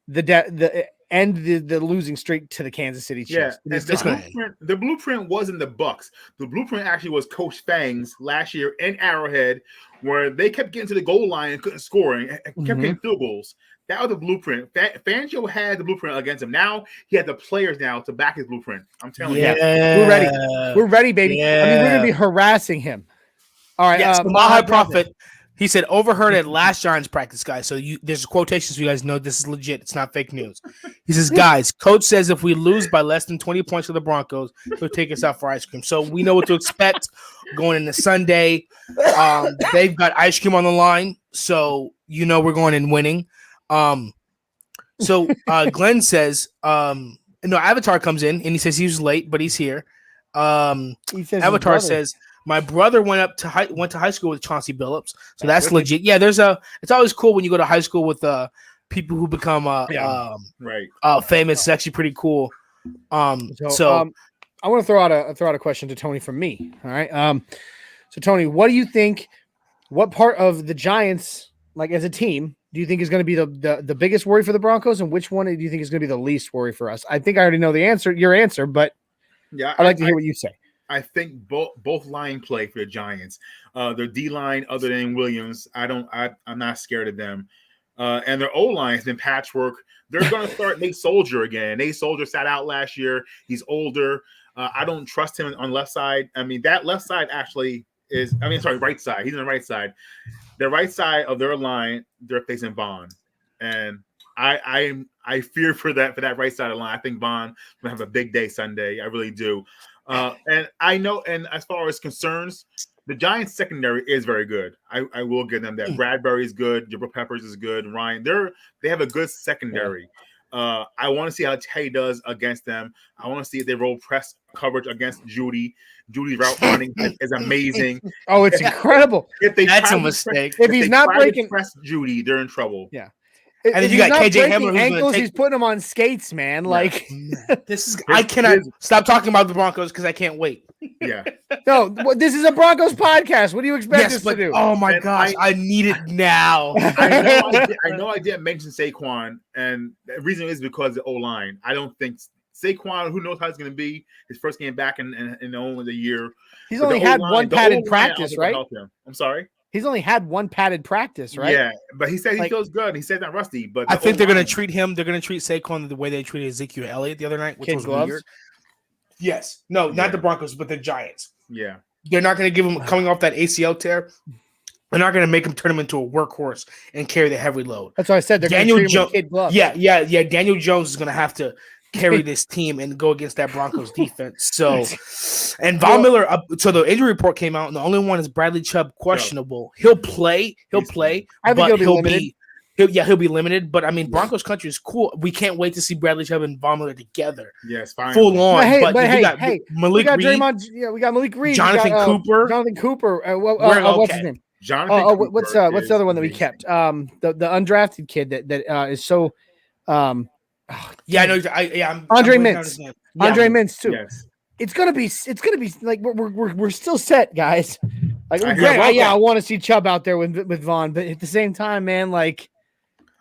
the losing streak to the Kansas City Chiefs. Yeah, the blueprint wasn't the Bucs. The blueprint actually was Coach Fang's last year in Arrowhead, where they kept getting to the goal line and couldn't score and kept getting field goals. That was the blueprint. Fangio had the blueprint against him. Now he had the players now to back his blueprint. I'm telling you, we're ready. We're ready, baby. Yeah. I mean, we're gonna be harassing him. All right, so my high prophet. He said, overheard at last Giants practice, guys. So there's quotations so you guys know this is legit. It's not fake news. He says, guys, coach says if we lose by less than 20 points to the Broncos, he'll take us out for ice cream. So we know what to expect going into Sunday. They've got ice cream on the line. So, we're going in winning. So Glenn says, Avatar comes in and he says he was late, but he's here. Avatar says, my brother went to high school with Chauncey Billups, so that's legit. Yeah, it's always cool when you go to high school with people who become famous. It's actually pretty cool. So I want to throw out a question to Tony from me. All right. So Tony, what do you think? What part of the Giants, like as a team, do you think is going to be the biggest worry for the Broncos, and which one do you think is going to be the least worry for us? I think I already know your answer, but yeah, I'd like to hear what you say. I think both line play for the Giants. Their D line, other than Williams, I'm not scared of them. And their O line has been patchwork. They're going to start Nate Soldier again. Nate Soldier sat out last year. He's older. I don't trust him on left side. I mean, that left side actually right side. He's on the right side. The right side of their line, they're facing Vaughn, and I fear for that right side of the line. I think Vaughn will have a big day Sunday. I really do. And I know, and as far as concerns, the Giants secondary is very good. I will give them that. Bradbury is good. Jabril Peppers is good. Ryan, they have a good secondary. I want to see how Tay does against them. I want to see if they roll press coverage against Judy. Judy's route running is amazing. Oh, it's incredible. That's a mistake. If he's not breaking press Judy, they're in trouble. Yeah. And then you got KJ Hamler ankles. He's putting them on skates, man. Like I cannot stop talking about the Broncos because I can't wait. Yeah. No, this is a Broncos podcast. What do you expect us to do? Oh my gosh, I need it now. I know I didn't mention Saquon, and the reason is because of the O-line. I don't think Saquon, who knows how it's going to be, his first game back in only the year. He's only had one padded practice, right? I'm sorry? He's only had one padded practice, right? Yeah, but he said he feels good. He said not rusty, but I think they're going to treat him. They're going to treat Saquon the way they treated Ezekiel Elliott the other night, which was weird. Yes, no, not the Broncos, but the Giants. Yeah, they're not going to give him coming off that ACL tear. They're not going to make him turn him into a workhorse and carry the heavy load. That's what I said. They're going to treat him with kid gloves. Yeah. Daniel Jones is going to have to carry this team and go against that Broncos defense. So, and Von Miller. So the injury report came out, and the only one is Bradley Chubb questionable. He'll play. I think he'll be limited. He'll be limited. But I mean, Broncos country is cool. We can't wait to see Bradley Chubb and Von Miller together. Yes, fine. Full on. We got Draymond. Yeah, we got Malik Reed. Jonathan Cooper. What's his name? Jonathan. What's the other one that we kept? The undrafted kid that is so. I know. Andre Mintz. Andre Mintz too. Yes. It's gonna be like we're still set, guys. Like I want to see Chubb out there with Vaughn, but at the same time, man, like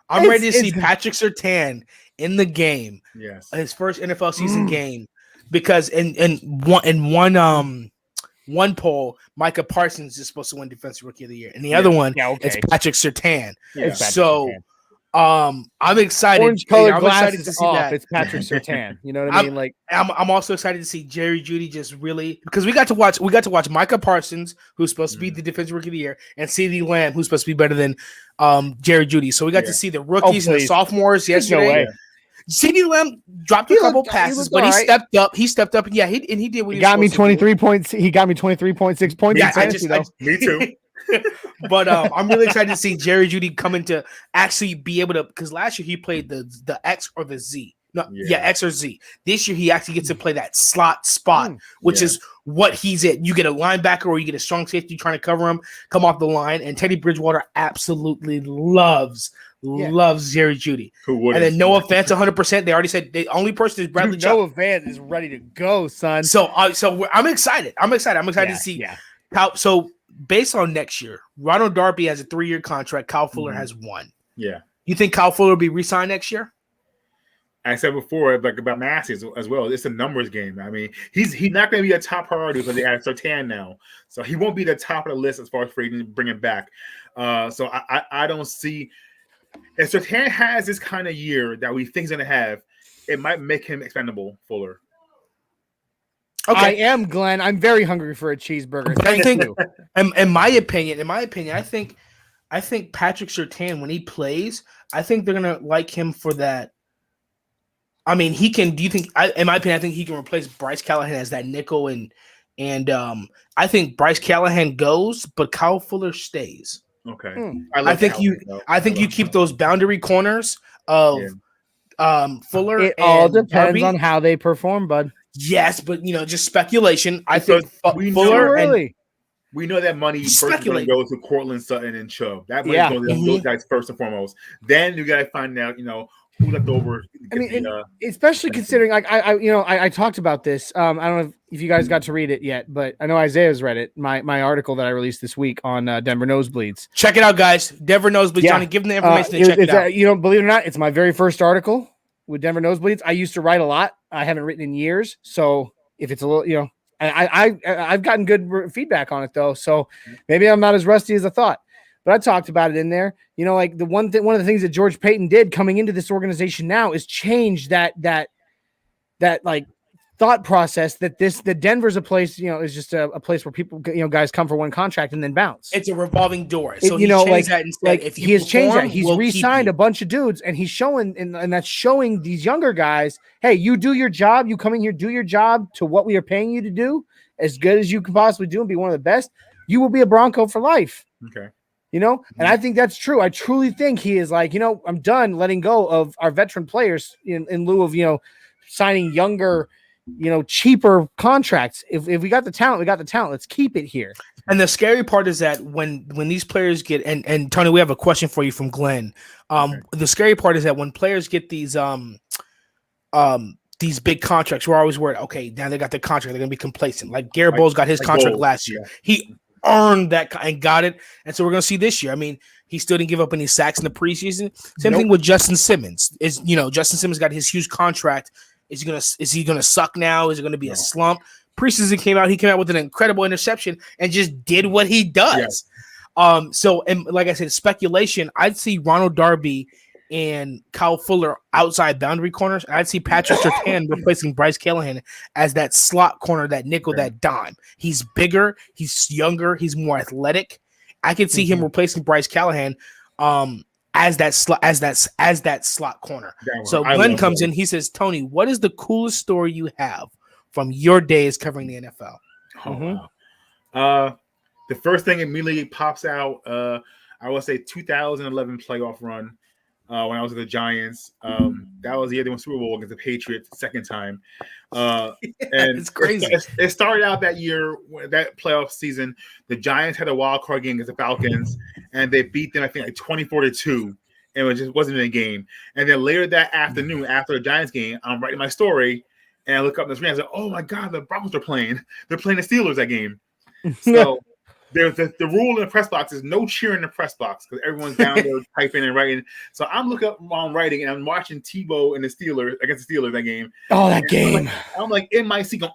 I'm ready to see Patrick Surtain in the game. Yes, his first NFL season game, because in one poll, Micah Parsons is supposed to win Defensive Rookie of the Year, and the other one is Patrick Surtain. Yeah. So. I'm excited. Orange-colored glasses to see that. It's Patrick Surtain. You know what I mean? Like, I'm also excited to see Jerry Jeudy just really, because we got to watch Micah Parsons, who's supposed to be the Defensive Rookie of the Year, and CeeDee Lamb, who's supposed to be better than Jerry Jeudy. So we got to see the rookies and the sophomores yesterday. No way. CeeDee Lamb dropped a couple passes, but he stepped up. He stepped up. Yeah, he did what he got me 23 points. He got me 23.6 points. Yeah, me too. But I'm really excited to see Jerry Jeudy come into actually be able to, because last year he played the X or the Z. X or Z. This year he actually gets to play that slot spot, which is what he's at. You get a linebacker or you get a strong safety trying to cover him, come off the line, and Teddy Bridgewater absolutely loves Jerry Jeudy. And then Noah Fant 100%. They already said the only person is Bradley Chubb. Noah Fant is ready to go, son. So I'm excited. I'm excited to see how. So based on next year, Ronald Darby has a 3-year contract. Kyle Fuller has 1. Yeah. You think Kyle Fuller will be re-signed next year? I said before, like about Massey as well. It's a numbers game. I mean, he's not going to be a top priority because they have Surtain now, so he won't be the top of the list as far as free agents bring him back. So I don't see if Surtain has this kind of year that we think he's going to have, it might make him expendable. Fuller. Okay. I am, Glenn. I'm very hungry for a cheeseburger. I think, in my opinion, I think I think Patrick Surtain, when he plays, I think they're gonna like him for that. I mean, he can. Do you think? In my opinion, I think he can replace Bryce Callahan as that nickel, and I think Bryce Callahan goes, but Kyle Fuller stays. Okay, I think you keep those boundary corners of Fuller. It all depends Darby. on how they perform, bud. Yes, but just speculation. I Because think Fuller we know that money first is going to go to Cortland Sutton and Chubb. That money goes to those guys first and foremost. Then you got to find out, who left over. I mean, especially considering, like I talked about this. I don't know if you guys got to read it yet, but I know Isaiah's read it. My article that I released this week on Denver Nosebleeds. Check it out, guys. Denver Nosebleeds. Yeah. Johnny, give them the information to check it out. Believe it or not, it's my very first article with Denver Nosebleeds. I used to write a lot. I haven't written in years, so if it's a little, I've gotten good feedback on it though, so maybe I'm not as rusty as I thought. But I talked about it in there. Like one of the things that George Payton did coming into this organization now is change that like thought process that Denver's a place, is just a place where people, guys come for one contract and then bounce. It's a revolving door. So he changed that instead. If he has changed that. He's re-signed a bunch of dudes, and he's showing, and that's showing these younger guys, hey, you do your job. You come in here, do your job to what we are paying you to do, as good as you can possibly do, and be one of the best. You will be a Bronco for life. Okay. And I think that's true. I truly think he is like, I'm done letting go of our veteran players in lieu of, signing younger, cheaper contracts. If we got the talent, we got the talent. Let's keep it here. And the scary part is that when these players get, and Tony, we have a question for you from Glenn. The scary part is that when players get these big contracts, we're always worried, okay, now they got their contract, they're going to be complacent. Like Garrett Bowles got his contract last year. He earned that and got it. And so we're going to see this year. I mean, he still didn't give up any sacks in the preseason. Same thing with Justin Simmons. Justin Simmons got his huge contract. Is he gonna suck now? Is it gonna be a slump? Preseason he came out with an incredible interception and just did what he does. So like I said, speculation. I'd see Ronald Darby and Kyle Fuller outside boundary corners. And I'd see Patrick Surtain replacing Bryce Callahan as that slot corner, that nickel, that dime. He's bigger, he's younger, he's more athletic. I could see him replacing Bryce Callahan. As that slot corner. So Glenn comes in. He says, "Tony, what is the coolest story you have from your days covering the NFL?" The first thing immediately pops out. I would say 2011 playoff run when I was with the Giants. That was the year they won Super Bowl against the Patriots the second time. And it's crazy. It started out that year, that playoff season. The Giants had a wild card game against the Falcons, and they beat them, I think, like 24-2, and it just wasn't in a game. And then later that afternoon, after the Giants game, I'm writing my story, and I look up in the screen and I say, "Oh my God, the Broncos are playing. They're playing the Steelers that game." So there's the rule in the press box is no cheering in the press box because everyone's down there typing and writing. So I'm looking up while I'm writing, and I'm watching Tbone and the Steelers against the Steelers that game. Oh, that game! I'm like in my seat, going,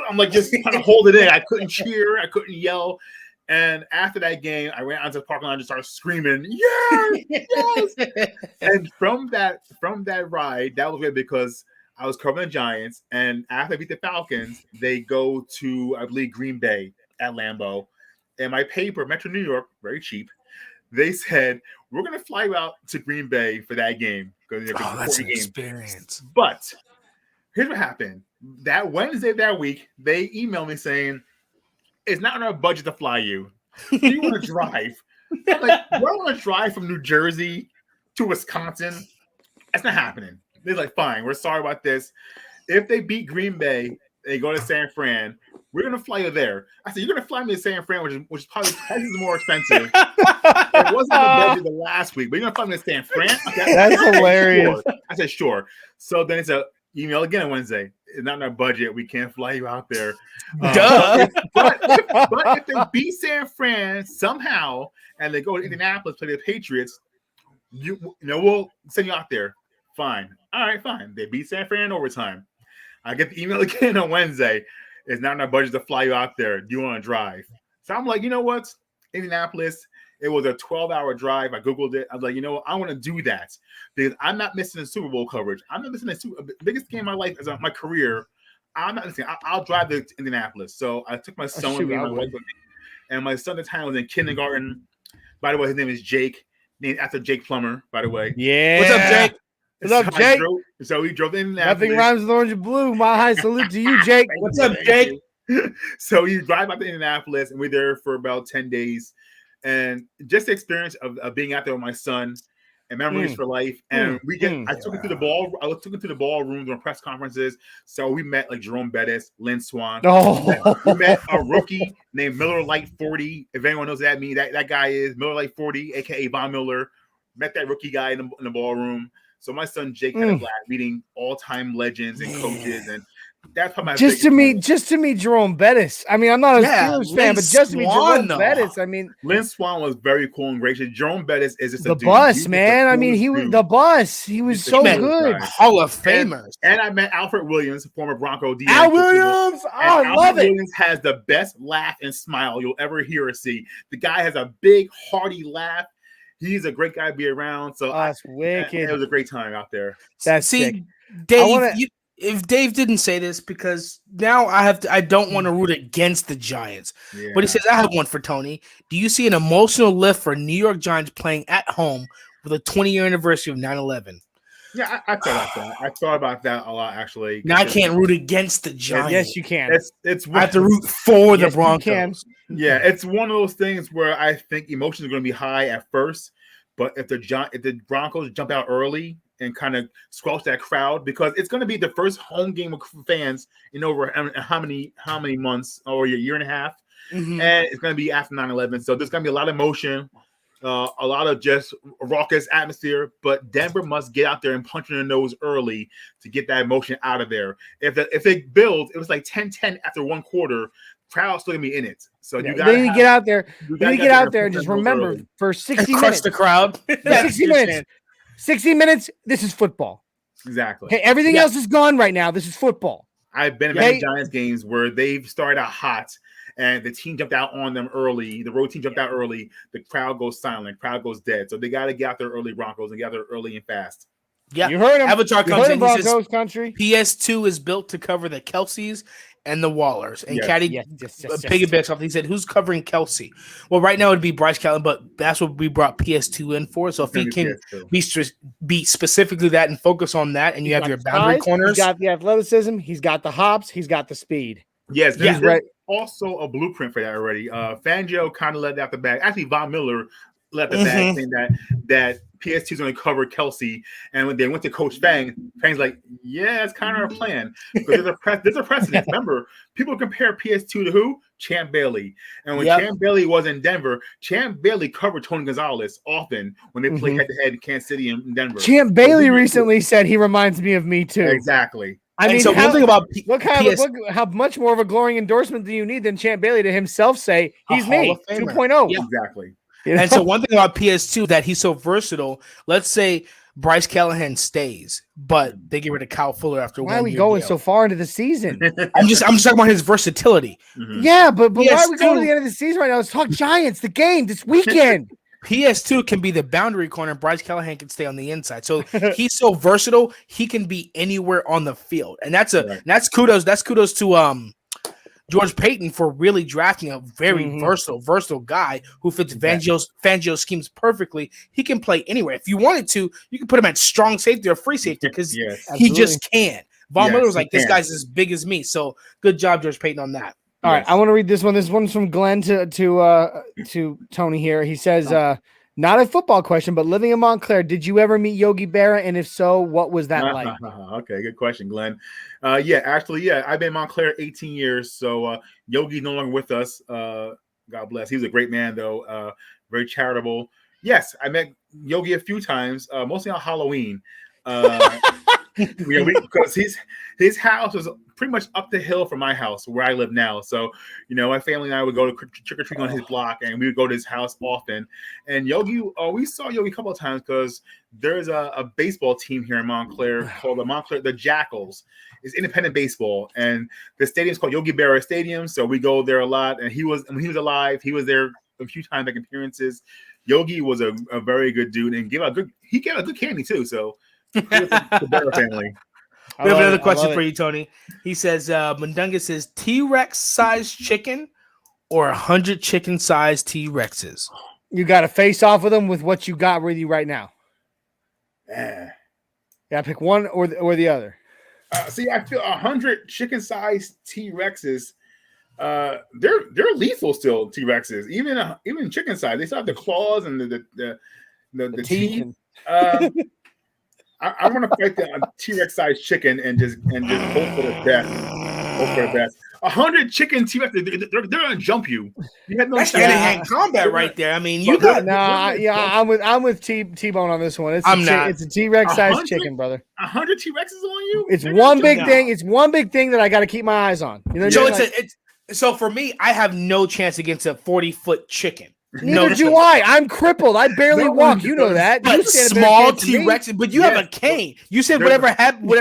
I'm like just trying to hold it in. I couldn't cheer, I couldn't yell. And after that game, I ran onto the parking lot and just started screaming, "Yes, yes!" And from that ride, that was good because I was covering the Giants, and after I beat the Falcons, they go to, I believe, Green Bay at Lambeau. And my paper, Metro New York, very cheap, they said, "We're going to fly you out to Green Bay for that game." That's an experience. But here's what happened. That Wednesday of that week, they emailed me saying, "It's not in our budget to fly you. Do you want to drive?" I'm like, "Do I want to drive from New Jersey to Wisconsin?" That's not happening. They're like, "Fine, we're sorry about this. If they beat Green Bay, they go to San Fran, we're going to fly you there." I said, "You're going to fly me to San Fran, which is probably twice more expensive." It wasn't the budget the last week, but you're going to fly me to San Fran? Okay. That's hilarious. Sure. I said, "Sure." So then it's a email again on Wednesday. "It's not in our budget. We can't fly you out there." Duh. But if they beat San Fran somehow and they go to Indianapolis play the Patriots, we'll send you out there. Fine. All right, fine. They beat San Fran in overtime. I get the email again on Wednesday. "It's not in our budget to fly you out there. Do you want to drive?" So I'm like, you know what? Indianapolis. It was a 12-hour drive. I Googled it. I was like, you know what? I want to do that because I'm not missing the Super Bowl coverage. I'm not missing the biggest game of my life as my career. I'm not missing. I'll drive to Indianapolis. So I took my son with me, and my son at the time was in kindergarten. By the way, his name is Jake, named after Jake Plummer. By the way, Yeah. What's up, Jake? What's up, Jake? So he drove in. Nothing rhymes with orange and blue. My high salute to you, Jake. What's up, Jake? So you drive out to Indianapolis, and we're there for about 10 days. And just the experience of being out there with my son and memories for life. And I took him to the ballroom during press conferences. So we met like Jerome Bettis, Lynn Swan. Oh. We met a rookie named Miller Lite 40. If anyone knows that means, that guy is Miller Lite 40, aka Von Miller. Met that rookie guy in the ballroom. So my son Jake had a blast meeting all-time legends and coaches, and that's probably just to meet Jerome Bettis. I mean, I'm not a Steelers fan, but just to meet Jerome Bettis. I mean, Lynn Swan was very cool and gracious. Jerome Bettis is just the bus, man. I mean, he was the bus. He was so good. Hall of Famers. And I met Alfred Williams, former Bronco DA. Al Williams, I love it. Williams has the best laugh and smile you'll ever hear or see. The guy has a big, hearty laugh. He's a great guy to be around. So that's wicked. It was a great time out there. That's sick. Dave. If Dave didn't say this, because now I don't want to root against the Giants, but he says I have one for Tony. Do you see an emotional lift for New York Giants playing at home with a 20-year anniversary of 9/11? Yeah, I thought about that. I thought about that a lot, actually. Now I can't root against the Giants. Yes, you can. I have to root for the Broncos. Yeah, it's one of those things where I think emotions are going to be high at first, but if the Broncos jump out early and kind of squelch that crowd, because it's going to be the first home game with fans in over how many months, or a year and a half, and it's going to be after 9/11. So there's going to be a lot of emotion. A lot of just raucous atmosphere, but Denver must get out there and punch in the nose early to get that emotion out of there. If it builds, it was like 10-10 after one quarter, crowd's still gonna be in it. So you got to get out there. You need to get out there and just remember for 60 minutes. Crush the crowd. 60 minutes. 60 minutes. This is football. Exactly. Okay, everything else is gone right now. This is football. I've been at many Giants games where they've started out hot and the team jumped out on them early. The road team jumped out early. The crowd goes silent. Crowd goes dead. So they got to get out there early, Broncos, and get out there early and fast. Yeah, you heard him. Avatar comes in. Broncos says, country. PS2 is built to cover the Kelseys and the Wallers. And Caddy piggybacks off. He said, "Who's covering Kelsey?" Well, right now it'd be Bryce Callahan, but that's what we brought PS2 in for. So if he can be specifically that and focus on that, and you have your boundary corners, he's got the athleticism, he's got the hops, he's got the speed. Yes, there's also a blueprint for that already. Fangio kind of let out the bag. Actually, Von Miller let the bag, saying that PS2 is going to cover Kelsey. And when they went to Coach Fang's like, yeah, it's kind of our plan. Because there's a precedent. Remember, people compare PS2 to who? Champ Bailey. And when Champ Bailey was in Denver, Champ Bailey covered Tony Gonzalez often when they played head-to-head in Kansas City and Denver. Champ Bailey recently said he reminds me of me too. Exactly. I mean, so one thing about how much more of a glowing endorsement do you need than Champ Bailey to himself say he's me 2.0? Yeah. Exactly. You know? And so one thing about PS2 that he's so versatile. Let's say Bryce Callahan stays, but they get rid of Kyle Fuller after 1 year. Why are we going so far into the season? I'm just talking about his versatility. Yeah, but why are we going to the end of the season right now? Let's talk Giants, the game this weekend. PS2 can be the boundary corner. Bryce Callahan can stay on the inside. So he's so versatile. He can be anywhere on the field, and that's kudos. That's kudos to George Payton for really drafting a very versatile guy who fits Fangio's schemes perfectly. He can play anywhere. If you wanted to, you can put him at strong safety or free safety because he just can. Von Miller was like, this guy's as big as me. So good job, George Payton, on that. All right, I want to read this one. This one's from Glenn to Tony here. He says, not a football question, but living in Montclair, did you ever meet Yogi Bear? And if so, what was that like? Okay, good question, Glenn. I've been in Montclair 18 years, so Yogi's no longer with us. God bless. He was a great man, though, very charitable. Yes, I met Yogi a few times, mostly on Halloween. Because his house was pretty much up the hill from my house where I live now. So, my family and I would go to trick or treat on his block, and we would go to his house often. And Yogi, we saw Yogi a couple of times because there's a baseball team here in Montclair called the Jackals. It's independent baseball, and the stadium's called Yogi Bear Stadium. So we go there a lot. And when he was alive, he was there a few times, like appearances. Yogi was a very good dude and gave a good candy too. So. The Bear family. We have another question for you, Tony. He says, Mundunga says, T-Rex sized chicken or 100 chicken sized T-Rexes? You got to face off with them with what you got with you right now. Yeah. Yeah, pick one or the other. See, I feel 100 chicken-sized T-Rexes. They're lethal still. T-Rexes, even chicken size. They still have the claws and the teeth. I want to fight the T-Rex sized chicken and just hope for the best. Hope for the best. 100 chicken T-Rex, they're gonna jump you. You have no That's hand-to-hand combat right there. I mean, you got I'm with Tbone on this one. It's a T-Rex sized chicken, brother. 100 T-Rexes on you. It's one big thing. It's one big thing that I got to keep my eyes on. You know, so for me, I have no chance against a 40-foot chicken. Neither do I. I'm crippled. I barely walk. You know that. But small T-Rex. But you have a cane. You said whatever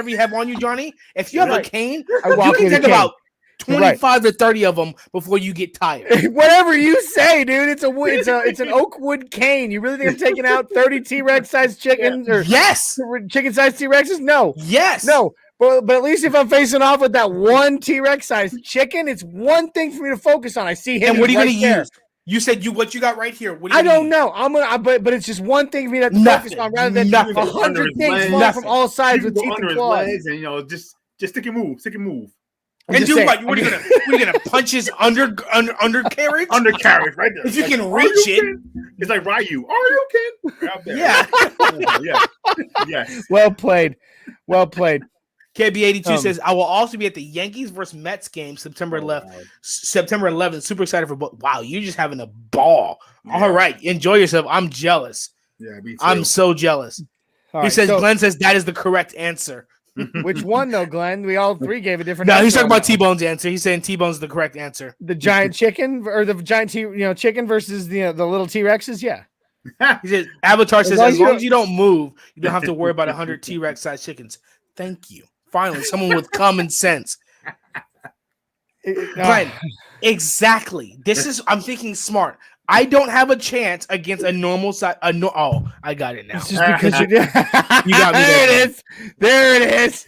you have on you, Johnny. If you have a cane, you can take about 25 to 30 of them before you get tired. Whatever you say, dude. It's an oak wood cane. You really think I'm taking out 30 T-Rex sized chickens or chicken sized T-Rexes? No. Yes. No. But at least if I'm facing off with that one T-Rex sized chicken, it's one thing for me to focus on. I see him. And what are you going to use? You said what you got right here. I don't know. But it's just one thing for me to focus on rather than 100 things falling from all sides with teeth and claws. And just stick and move. And do what? What are you gonna punch his undercarriage? Undercarriage, right there. If you can reach it, it's like Ryu. Are you kidding? Out there. Yeah. Yes. Well played. KB82 says, I will also be at the Yankees versus Mets game September 11th. Super excited for both. Wow, you're just having a ball. Yeah. All right. Enjoy yourself. I'm jealous. Yeah, me too. I'm so jealous. Glenn says that is the correct answer. Which one, though, Glenn? We all three gave a different answer. No, he's talking about Tbone's answer. He's saying Tbone's the correct answer. The giant chicken or the giant chicken versus the little T-Rexes? Yeah. He says, Avatar says, as long as you don't move, you don't have to worry about 100 T-Rex sized chickens. Thank you. Finally, someone with common sense. Glenn, exactly. I'm thinking smart. I don't have a chance against a normal size. I got it now. It's just because you got me. There it is.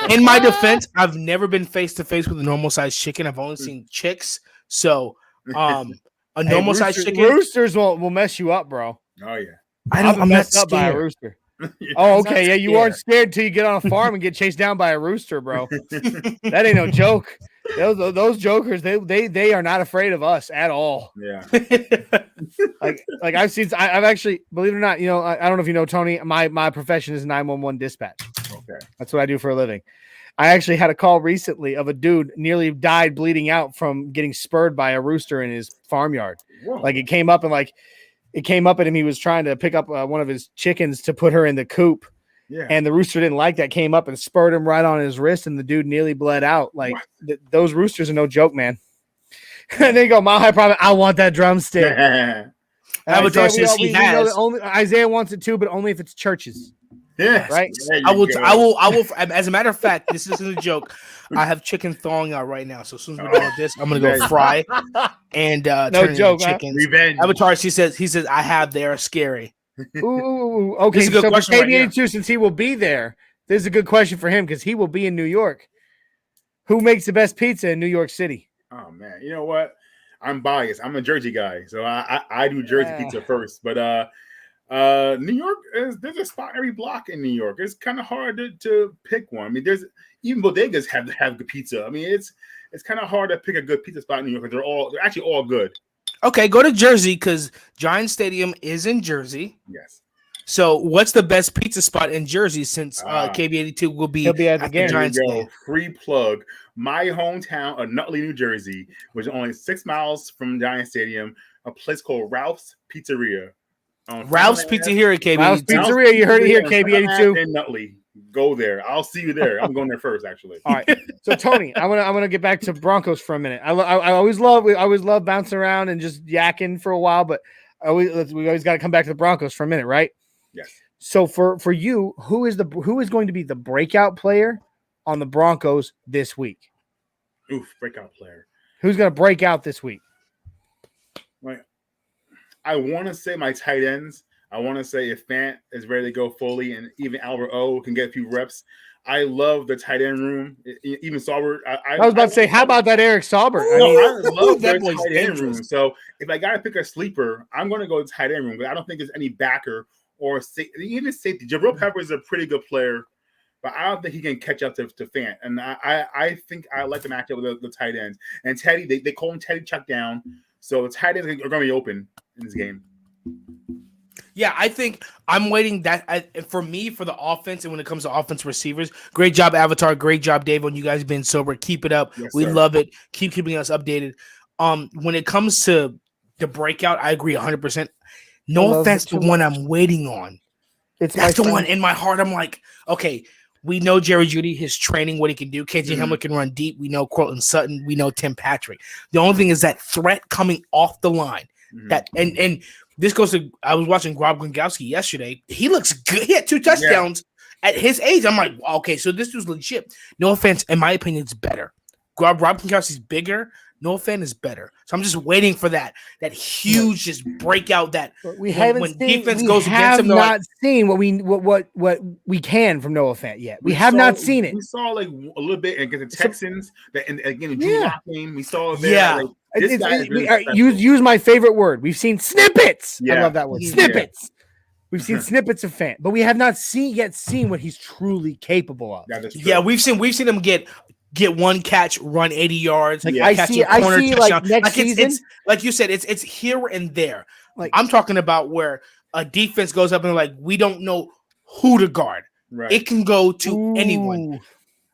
In my defense, I've never been face to face with a normal size chicken. I've only seen chicks. So, a normal size chicken. Roosters will mess you up, bro. Oh yeah. I'm messed up by a rooster. Oh, okay. Yeah, you aren't scared till you get on a farm and get chased down by a rooster, bro. That ain't no joke. Those jokers, they are not afraid of us at all. Yeah. like I've actually, believe it or not, I don't know if you know, Tony, my profession is 911 dispatch. Okay. That's what I do for a living. I actually had a call recently of a dude nearly died bleeding out from getting spurred by a rooster in his farmyard. Whoa. Like it came up at him. He was trying to pick up one of his chickens to put her in the coop. Yeah. And the rooster didn't like that, came up and spurred him right on his wrist, and the dude nearly bled out. Like those roosters are no joke, man. And they go, Mile High Prophet, I want that drumstick. Avatar says he has. Isaiah wants it too, but only if it's churches. Yeah. Right. I will. As a matter of fact, this isn't a joke. I have chicken thawing out right now. So as soon as we're done with this, I'm gonna go fry and no joke, chickens. Revenge. Avatar, he says I have. They are scary. Ooh, okay. So for KB82, since he will be there, this is a good question for him because he will be in New York. Who makes the best pizza in New York City? Oh man, you know what? I'm biased. I'm a Jersey guy, so I do Jersey pizza first. But New York there's a spot every block in New York. It's kind of hard to pick one. I mean, there's even bodegas have good pizza. I mean, it's kind of hard to pick a good pizza spot in New York because they're actually all good. Okay, go to Jersey because Giant Stadium is in Jersey. Yes. So, what's the best pizza spot in Jersey since KB82 will be at the game? Giant Stadium? Free plug. My hometown of Nutley, New Jersey, which is only 6 miles from Giant Stadium, a place called Ralph's Pizzeria. Ralph's Pizzeria, KB82. Ralph's Pizzeria, you heard it here, KB82. In Nutley. Go there. I'll see you there. I'm going there first, actually. All right. So Tony, I'm gonna get back to Broncos for a minute. I always love bouncing around and just yakking for a while, but we always got to come back to the Broncos for a minute, right? Yes. So for you, who is going to be the breakout player on the Broncos this week? Oof, breakout player. Who's going to break out this week? Right. I want to say my tight ends. I want to say if Fant is ready to go fully and even Albert O can get a few reps, I love the tight end room. Even Sauber. I was about to say, how about that Eric Sauber? I love that their boy's tight end room. dangerous. So if I gotta pick a sleeper, I'm gonna go to tight end room. But I don't think there's any backer or even safety. Jabril Pepper is a pretty good player, but I don't think he can catch up to Fant. And I think I like the matchup with the tight ends. And Teddy, they call him Teddy Chuck Down. So the tight ends are going to be open in this game. Yeah, I think I'm waiting for the offense, and when it comes to offense receivers, great job, Avatar. Great job, Dave, on you guys being sober. Keep it up. Yes, we sir. love it. Keep keeping us updated. When it comes to the breakout, I agree 100%. No offense, the one I'm waiting on. That's the one in my heart. I'm like, okay, we know Jerry Jeudy, his training, what he can do. KJ Hamler can run deep. We know Cortland Sutton. We know Tim Patrick. The only thing is that threat coming off the line. That and this goes to, I was watching Rob Gronkowski yesterday. He looks good. He had 2 touchdowns at his age. I'm like, okay, so this was legit. No offense, in my opinion, it's better. Rob Gronkowski's bigger. No offense is better. So I'm just waiting for that huge just breakout that we haven't when seen, defense we goes have against him. Not seen what we can from Noah Fant yet. We have not seen it. We saw like a little bit against the Texans. And again, the Drew Lock game. We saw it there. Yeah. Like, this guy is really use my favorite word. We've seen snippets. Yeah. I love that word. Snippets. We've seen snippets of Fant, but we have not seen what he's truly capable of. Yeah, we've seen him get one catch, run 80 yards. Like, I see like next season. It's like you said, it's here and there. Like, I'm talking about where a defense goes up and like, we don't know who to guard. Right. It can go to anyone.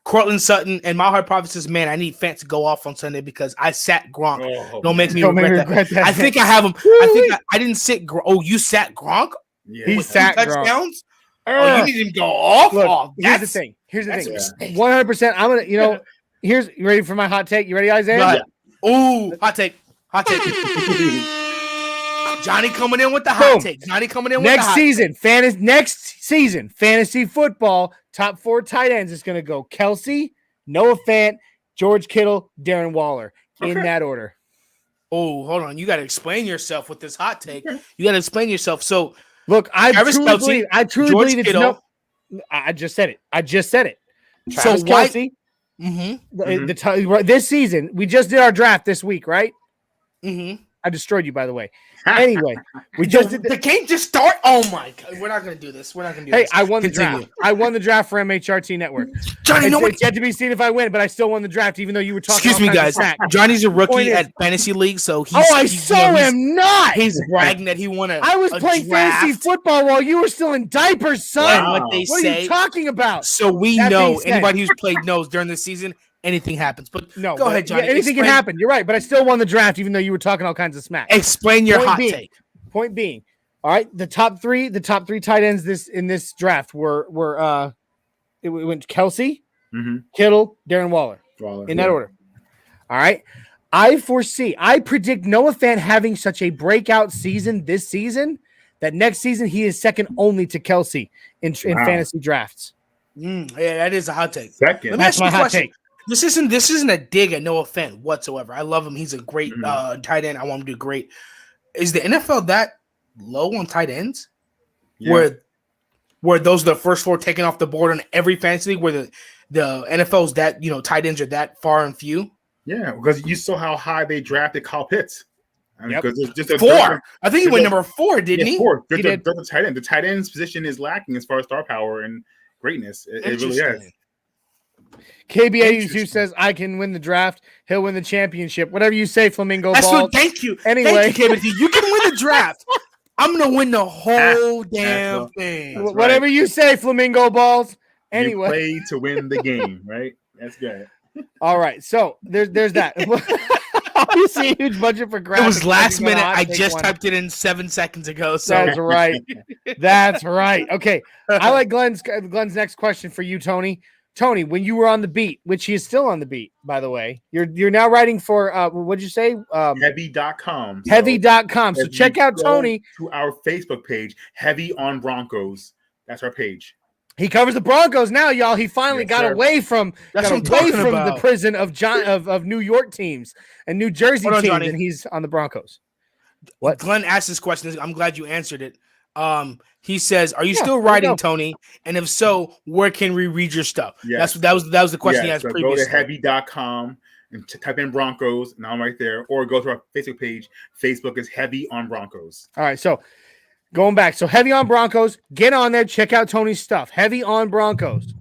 Cortland Sutton, and my hypothesis, man, I need Fant to go off on Sunday because I sat Gronk. Don't make me regret that. I think I have him. I think I didn't sit. You sat Gronk? Yeah. He sat touchdowns. Oh, you need him to go off. Look, here's the thing. 100%. I'm gonna. You ready for my hot take? You ready, Isaiah? Yeah. Ooh, hot take. Johnny coming in with the hot take. Next season, fantasy football, top 4 tight ends is going to go Kelsey, Noah Fant, George Kittle, Darren Waller, in that order. Oh, hold on. You got to explain yourself with this hot take. You got to explain yourself. So, look, I truly believe it's Kittle. I just said it. Travis Kelsey. This season, we just did our draft this week, right? I destroyed you, by the way. Anyway, we just did the game just start. Oh my god, we're not gonna do this. Hey, I won the draft. I won the draft for MHRT Network. Johnny, it's yet to be seen if I win, but I still won the draft, even though you were talking. Excuse me, guys. Johnny's a rookie at fantasy league, so he's not. He's bragging that he won a. I was playing fantasy football while you were still in diapers, son. Wow. What are you talking about? So we know anybody who's played knows during the season. Anything happens, but no. Go ahead, Johnny. Anything can happen. You're right, but I still won the draft, even though you were talking all kinds of smack. Explain your hot take. Point being, all right, the top three tight ends in this draft were it went Kelsey, Kittle, Darren Waller in that order. All right, I predict Noah Fant having such a breakout season this season that next season he is second only to Kelsey in fantasy drafts. Yeah, that is a hot take. Second, that's my hot take. This isn't a dig at Noah Fant whatsoever. I love him. He's a great tight end. I want him to do great. Is the NFL that low on tight ends? Yeah. Where those are the first 4 taken off the board on every fantasy league, where the NFL's that, tight ends are that far and few? Yeah, because you saw how high they drafted Kyle Pitts. Because it's just 4. I think he went number 4, didn't he? 4. The tight end. The tight end's position is lacking as far as star power and greatness. It really is. KB82 says, I can win the draft. He'll win the championship. Whatever you say, Flamingo Ball. Thank you. Anyway. Thank you, KB82. You can win the draft. I'm going to win the whole damn thing. Whatever you say, Flamingo Balls. Anyway. You play to win the game, right? That's good. All right. So there's that. Obviously, a huge budget for graphics. It was last minute. I just typed it in 7 seconds ago. So that's right. That's right. Okay. I like Glenn's next question for you, Tony. Tony, when you were on the beat, which he is still on the beat, by the way, you're now writing for what'd you say? Heavy.com. Heavy.com. So check out Tony to our Facebook page, Heavy on Broncos. That's our page. He covers the Broncos now, y'all. He finally got away from the prison of New York teams and New Jersey teams, and he's on the Broncos. What? Glenn asked this question. I'm glad you answered it. He says, "Are you still writing, Tony? And if so, where can we read your stuff?" Yes. That was the question he asked so previously. Go to heavy.com and type in Broncos, and I'm right there. Or go to our Facebook page. Facebook is Heavy on Broncos. All right, so going back, so Heavy on Broncos. Get on there, check out Tony's stuff. Heavy on Broncos.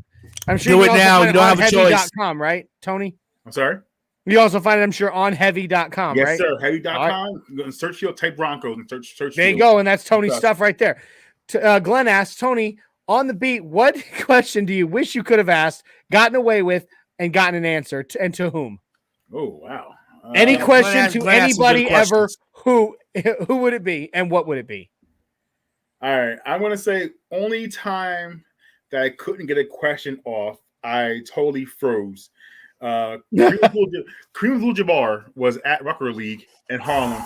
I'm sure do it now. You don't have a choice, right, Tony? I'm sorry. You also find it, I'm sure, on heavy.com, yes, right? Yes, sir. Heavy.com. Right. Search field, type Broncos, and search. There field. you go, and that's Tony's stuff right there. Glenn asked, Tony, on the beat, what question do you wish you could have asked, gotten away with, and gotten an answer, and to whom? Oh, wow. Any question to anybody ever, who would it be, and what would it be? All right, I'm going to say only time that I couldn't get a question off, I totally froze. Kareem Abdul-Jabbar was at Rucker League in Harlem,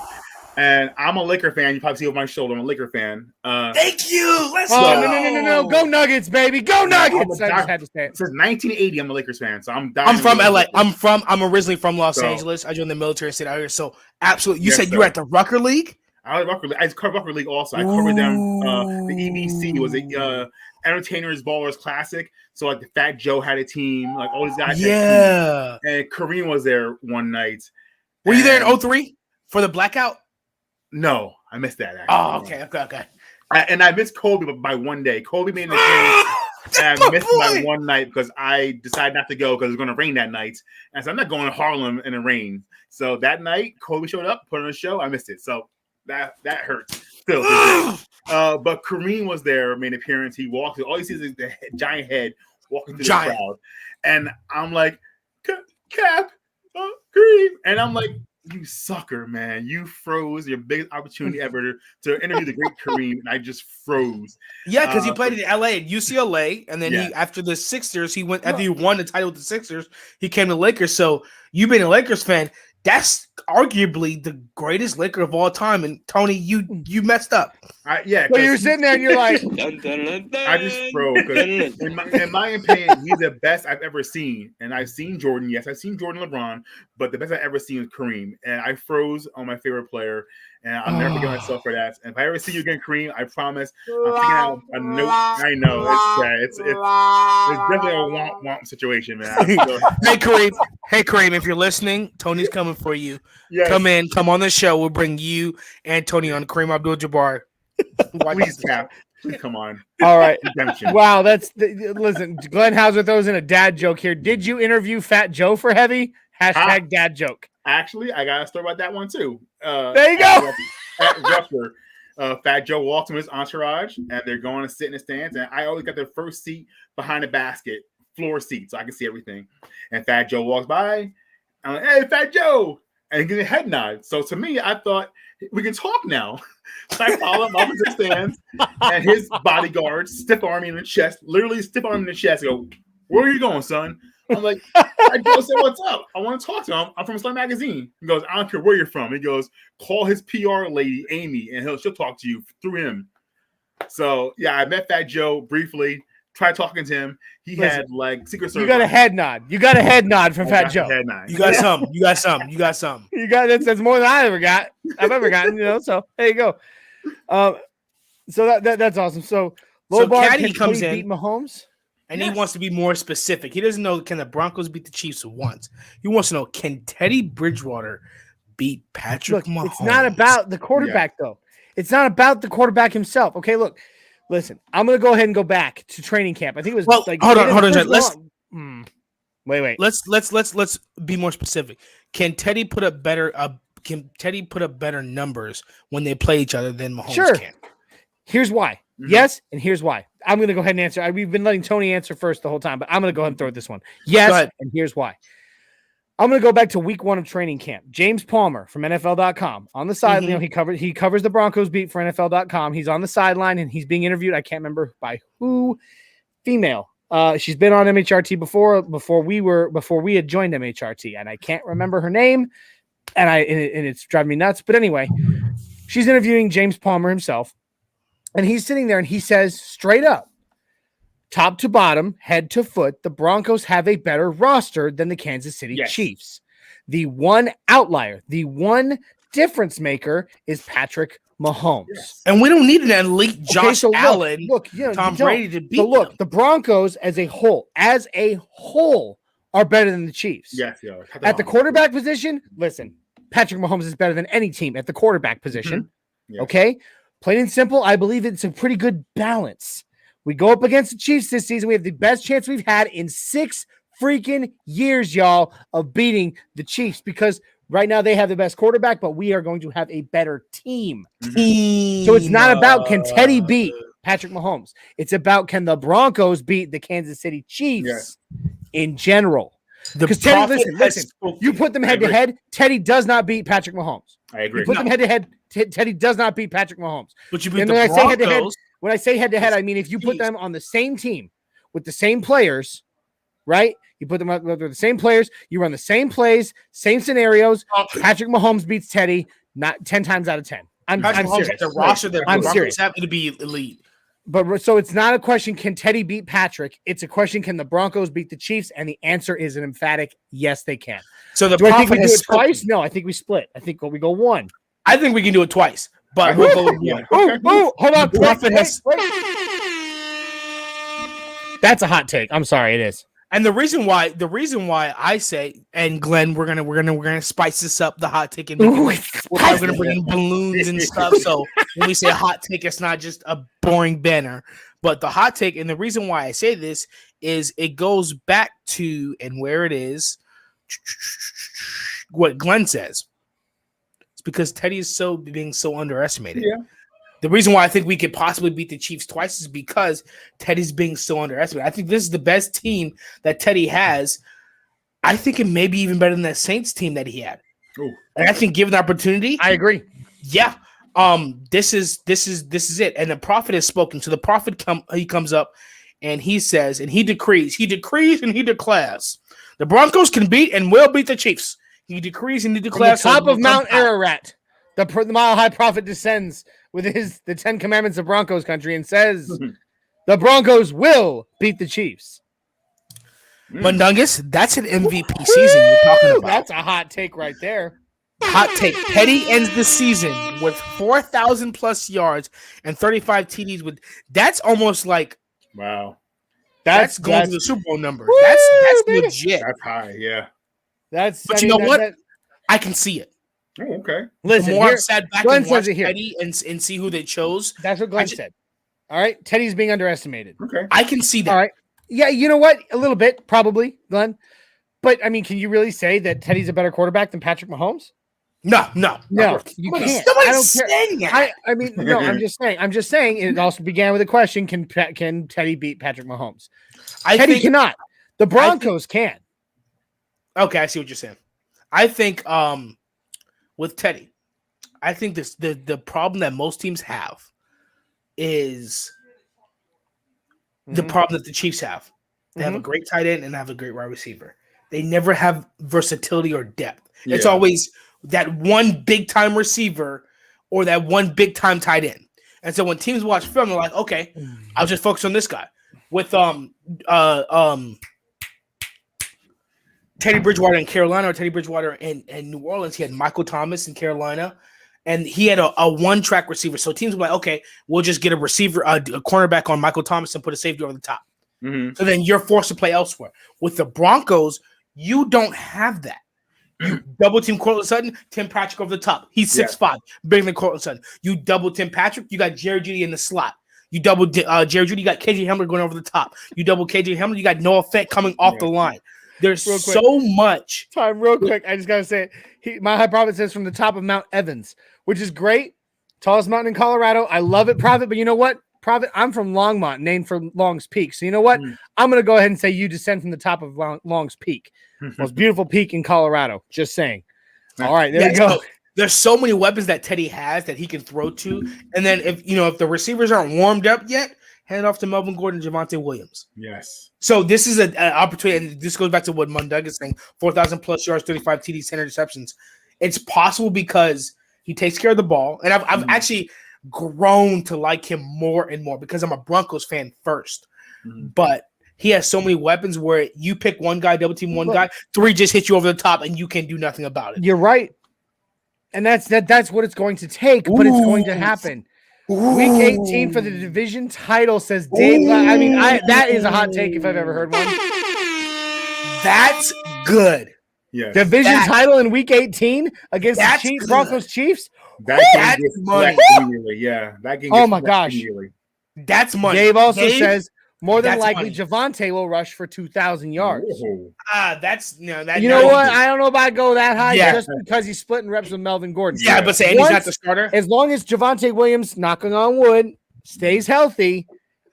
and I'm a Laker fan. You probably see over my shoulder. I'm a Laker fan. Thank you. Let's go. No. Go Nuggets, baby. Go Nuggets. I just had to say it. Since 1980, I'm a Lakers fan, so I'm from LA. I'm originally from Los Angeles. I joined the military and stayed out here. So absolutely. You said you were at the Rucker League? I was at Rucker League. I covered Rucker League also. I covered them. The EBC was a Entertainers Ballers Classic. So like the Fat Joe had a team, like all these guys. Yeah. And Kareem was there one night. Were you there in 2003 for the blackout? No, I missed that. Actually. Oh, okay. And I missed Kobe by one day. Kobe made the game, and I missed by one night because I decided not to go because it was going to rain that night. And so I'm not going to Harlem in the rain. So that night, Kobe showed up, put on a show. I missed it. So that hurts. Still. But Kareem was there, made an appearance. He walked. All you see is the giant head walking through the crowd. And I'm like, Cap, Kareem. And I'm like, you sucker, man. You froze your biggest opportunity ever to interview the great Kareem, and I just froze. Yeah, because he played in LA at UCLA, and then he after the Sixers, after he won the title with the Sixers, he came to Lakers. So you being a Lakers fan, that's arguably the greatest Laker of all time. And Tony, you messed up. But you're sitting there and you're like, I just froze. In my opinion, he's the best I've ever seen. And I've seen Jordan. Yes, I've seen Jordan, LeBron, but the best I've ever seen is Kareem. And I froze on my favorite player. And I'll never forget myself for that. And if I ever see you again, Kareem, I promise I'm taking out a note. I know it's definitely a womp situation, man. Hey Kareem, if you're listening, Tony's coming for you. Yes. Come on the show. We'll bring you and Tony on. Kareem Abdul-Jabbar. Please, Cap. Please come on. All right. Wow, listen. Glenn Hauser throws in a dad joke here. Did you interview Fat Joe for Heavy? # dad joke. Actually, I got a story about that one too. There you go. At Rucker, Fat Joe walks with his entourage, and they're going to sit in the stands. And I always got the first seat behind the basket, floor seat, so I can see everything. And Fat Joe walks by. I'm like, "Hey, Fat Joe," and he gives a head nod. So to me, I thought we can talk now. So I follow him up into the stands, and his bodyguards stiff arm me in the chest, literally stiff arm in the chest. I go, "Where are you going, son?" I'm like, I go say, "What's up? I want to talk to him. I'm from Slam Magazine." He goes, "I don't care where you're from." He goes, "Call his PR lady, Amy, and she'll talk to you through him." So yeah, I met Fat Joe briefly. Tried talking to him. He had like Secret Service. You got a head nod. You got a head nod from Fat Joe. You got some. That's more than I've ever gotten. So there you go. So that's awesome. So Caddy comes in, beat Mahomes. And he wants to be more specific. He doesn't know, can the Broncos beat the Chiefs once? He wants to know, can Teddy Bridgewater beat Patrick Mahomes? It's not about the quarterback, though. It's not about the quarterback himself. Okay, listen. I'm going to go ahead and go back to training camp. I think it was hold on. Wait. Let's be more specific. Can Teddy put up better numbers when they play each other than Mahomes can? Here's why. Mm-hmm. Yes, and here's why. I'm going to go ahead and answer. We've been letting Tony answer first the whole time, but I'm going to go ahead and throw this one. Yes, and here's why. I'm going to go back to week 1 of training camp. James Palmer from NFL.com on the side. Mm-hmm. He covers the Broncos beat for NFL.com. He's on the sideline and he's being interviewed. I can't remember by who. Female. She's been on MHRT before we had joined MHRT, and I can't remember her name, and it's driving me nuts. But anyway, she's interviewing James Palmer himself. And he's sitting there and he says straight up, top to bottom, head to foot, the Broncos have a better roster than the Kansas City Chiefs. The one outlier, the one difference maker is Patrick Mahomes. Yes. And we don't need an elite Josh Allen, you know, Tom Brady to beat them. them. The Broncos as a whole, are better than the Chiefs. Yes, yeah. At the quarterback position, listen, Patrick Mahomes is better than any team at the quarterback position. Mm-hmm. Yes. Okay? Plain and simple, I believe it's a pretty good balance. We go up against the Chiefs this season. We have the best chance we've had in 6 freaking years, y'all, of beating the Chiefs because right now they have the best quarterback, but we are going to have a better team. Mm-hmm. So it's not about can Teddy beat Patrick Mahomes. It's about can the Broncos beat the Kansas City Chiefs in general. Because Teddy, listen, you put them head to head, Teddy does not beat Patrick Mahomes. I agree. You put them head to head, Teddy does not beat Patrick Mahomes. But you beat the Broncos. When I say head to head, I mean if you put them on the same team with the same players, right? You put them up with the same players, you run the same plays, same scenarios. Patrick Mahomes beats Teddy not 10 times out of 10. I'm serious. The roster that I'm the serious. Broncos have to be elite. But so it's not a question, can Teddy beat Patrick? It's a question, can the Broncos beat the Chiefs? And the answer is an emphatic yes, they can. So do I think we do it twice? No, I think we split. I think we go one. I think we can do it twice, but we'll go with one. Hold on. Wait. That's a hot take. I'm sorry, it is. And the reason why I say, and Glenn, we're gonna spice this up, the hot take, and we're gonna bring in balloons and stuff. So when we say hot take, it's not just a boring banner, but the hot take. And the reason why I say this is it goes back to and where it is what Glenn says. It's because Teddy is being so underestimated. Yeah. The reason why I think we could possibly beat the Chiefs twice is because Teddy's being so underestimated. I think this is the best team that Teddy has. I think it may be even better than that Saints team that he had. Ooh. And I think given the opportunity, I agree. Yeah. This is it. And the prophet has spoken. So the prophet comes up and he says, and he decrees and he declares, the Broncos can beat and will beat the Chiefs. He decrees and he declares. From the top of Mount Ararat, the Mile High Prophet descends with the 10 Commandments of Broncos country and says the Broncos will beat the Chiefs. Mundungus, that's an MVP season you're talking about. That's a hot take right there. Hot take. Teddy ends the season with 4,000 plus yards and 35 TDs. That's almost like wow. That's going to the Super Bowl number. That's legit. That's high, yeah. But you know what? I can see it. Oh, okay. Listen, the more I've sat back and watched Teddy and see who they chose. That's what Glenn said. All right. Teddy's being underestimated. Okay. I can see that. All right. Yeah, you know what? A little bit, probably, Glenn. But, I mean, can you really say that Teddy's a better quarterback than Patrick Mahomes? No. You can't. Nobody's saying that. I mean, no, I'm just saying it also began with a question, can Teddy beat Patrick Mahomes? Teddy cannot. The Broncos can. Okay, I see what you're saying. I think with Teddy, I think the problem that most teams have is the problem that the Chiefs have. They have a great tight end and have a great wide receiver. They never have versatility or depth. Yeah. It's always that one big time receiver or that one big time tight end. And so when teams watch film, they're like, okay, I'll just focus on this guy. With Teddy Bridgewater in Carolina or Teddy Bridgewater in New Orleans, he had Michael Thomas in Carolina, and he had a one-track receiver. So teams were like, okay, we'll just get a receiver, a cornerback on Michael Thomas and put a safety over the top. Mm-hmm. So then you're forced to play elsewhere. With the Broncos, you don't have that. You double team Cortland Sutton, Tim Patrick over the top. He's 6'5", bigger than Cortland Sutton. You double Tim Patrick, you got Jerry Jeudy in the slot. You double Jerry Jeudy, you got KJ Hamler going over the top. You double KJ Hamler, you got Noah Fant coming off the line. There's so much. Time, real quick. I just got to say it. My high prophet says from the top of Mount Evans, which is great. Tallest mountain in Colorado. I love it, Prophet. But you know what? Prophet, I'm from Longmont, named for Long's Peak. So you know what? I'm going to go ahead and say you descend from the top of Long's Peak. Most beautiful peak in Colorado. Just saying. All right, there you go. So there's so many weapons that Teddy has that he can throw to. And then if the receivers aren't warmed up yet, hand off to Melvin Gordon and Javonte Williams. Yes. So this is an opportunity, and this goes back to what Mundug is saying, 4,000 plus yards, 35 TDs, 10 interceptions. It's possible because he takes care of the ball. And I've actually grown to like him more and more because I'm a Broncos fan first. But he has so many weapons where you pick one guy, double team one guy, 3 just hit you over the top, and you can do nothing about it. You're right. And that's what it's going to take, but it's going to happen. Week 18 for the division title, says Dave. I mean, that is a hot take if I've ever heard one. That's good. Yes. Division title in week 18 against the Chiefs, Broncos Chiefs. That game gets money. Yeah, that game. Oh my gosh, that's money. Dave also says more than likely Javonte will rush for 2,000 yards. That's you know what? I don't know if I'd go that high just because he's splitting reps with Melvin Gordon. Yeah, but saying he's not the starter. As long as Javonte Williams, knocking on wood, stays healthy,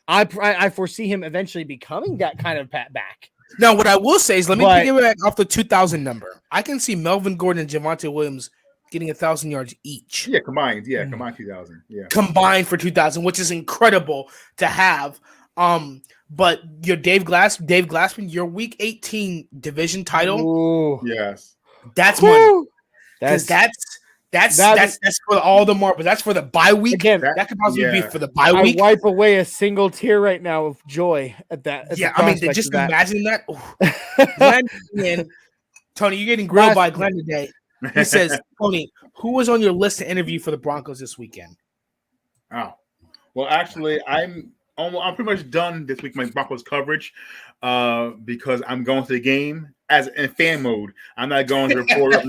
I foresee him eventually becoming that kind of back. Now, what I will say is, let me piggyback off the 2,000 number. I can see Melvin Gordon and Javonte Williams getting 1,000 yards each. Yeah, combined. Yeah, combined 2,000. Yeah, combined for 2,000, which is incredible to have. But your Dave Glassman, your Week 18 division title. Ooh. Yes, that's money. That's for all the more, but that's for the bye week. Again, that could possibly be for the bye week. I wipe away a single tear right now of joy at that. I mean, just imagine that. Glenn, Tony, you're getting grilled by Glenn today. He says, Tony, who was on your list to interview for the Broncos this weekend? Oh, well, actually, I'm pretty much done this week. My Broncos coverage, because I'm going to the game as in fan mode. I'm not going as a reporter.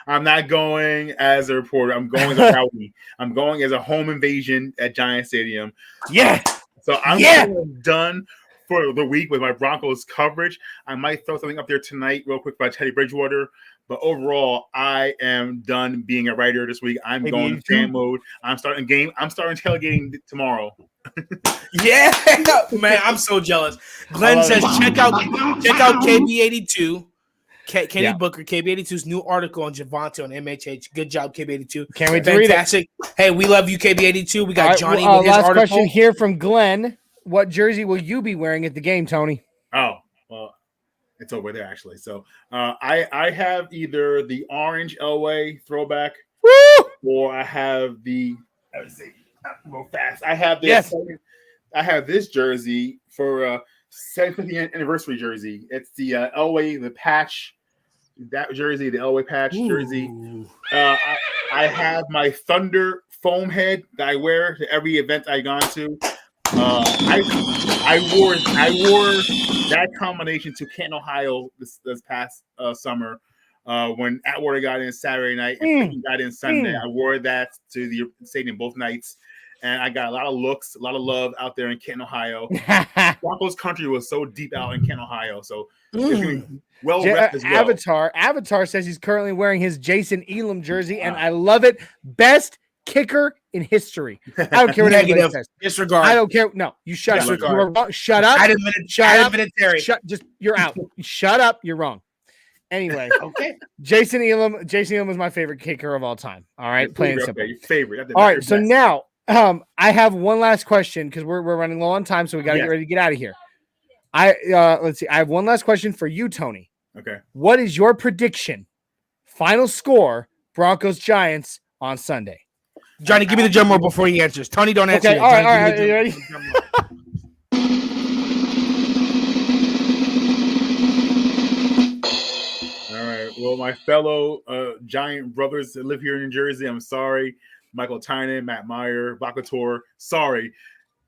I'm not going as a reporter. I'm going as a rowdy. I'm going as a home invasion at Giant Stadium. Yeah. So I'm done for the week with my Broncos coverage. I might throw something up there tonight real quick by Teddy Bridgewater. But overall, I am done being a writer this week. I'm going fan mode. I'm starting tailgating tomorrow. Yeah, man, I'm so jealous. Glenn says check out KB82. Kenny Booker, KB82's new article on Javonte on MHH. Good job, KB82. Can't wait to read it. Hey, we love you, KB82. We got Johnny with his last article. Question here from Glenn. What jersey will you be wearing at the game, Tony? Oh, well, it's over there, actually. So I have either the orange Elway throwback, or I have the real fast. I have this. I have this jersey for 75th anniversary jersey. It's the Elway, the patch. That jersey, the Elway patch jersey. I have my Thunder foam head that I wear to every event I've gone to. I wore that combination to Canton, Ohio this past summer when Atwater got in Saturday night and got in Sunday. I wore that to the stadium both nights, and I got a lot of looks, a lot of love out there in Canton, Ohio. Broncos country was so deep out in Canton, Ohio, so well repped as well. Avatar says he's currently wearing his Jason Elam jersey, and I love it. Best kicker in history. I don't care what anybody says. Disregard. I don't care. No, you shut up. You are wrong. Shut up. You're out. Shut up. You're wrong. Anyway, okay. Jason Elam was my favorite kicker of all time. All right, plain and simple. Your favorite. All right, so now I have one last question because we're running low on time, so we got to get ready to get out of here. Let's see. I have one last question for you, Tony. Okay. What is your prediction? Final score: Broncos Giants on Sunday. Johnny, give me the drum roll before he answers. Tony, don't answer. Okay, all right. Are you ready? All right. Well, my fellow Giant brothers that live here in New Jersey, I'm sorry. Michael Tynan, Matt Meyer, Bakator, sorry.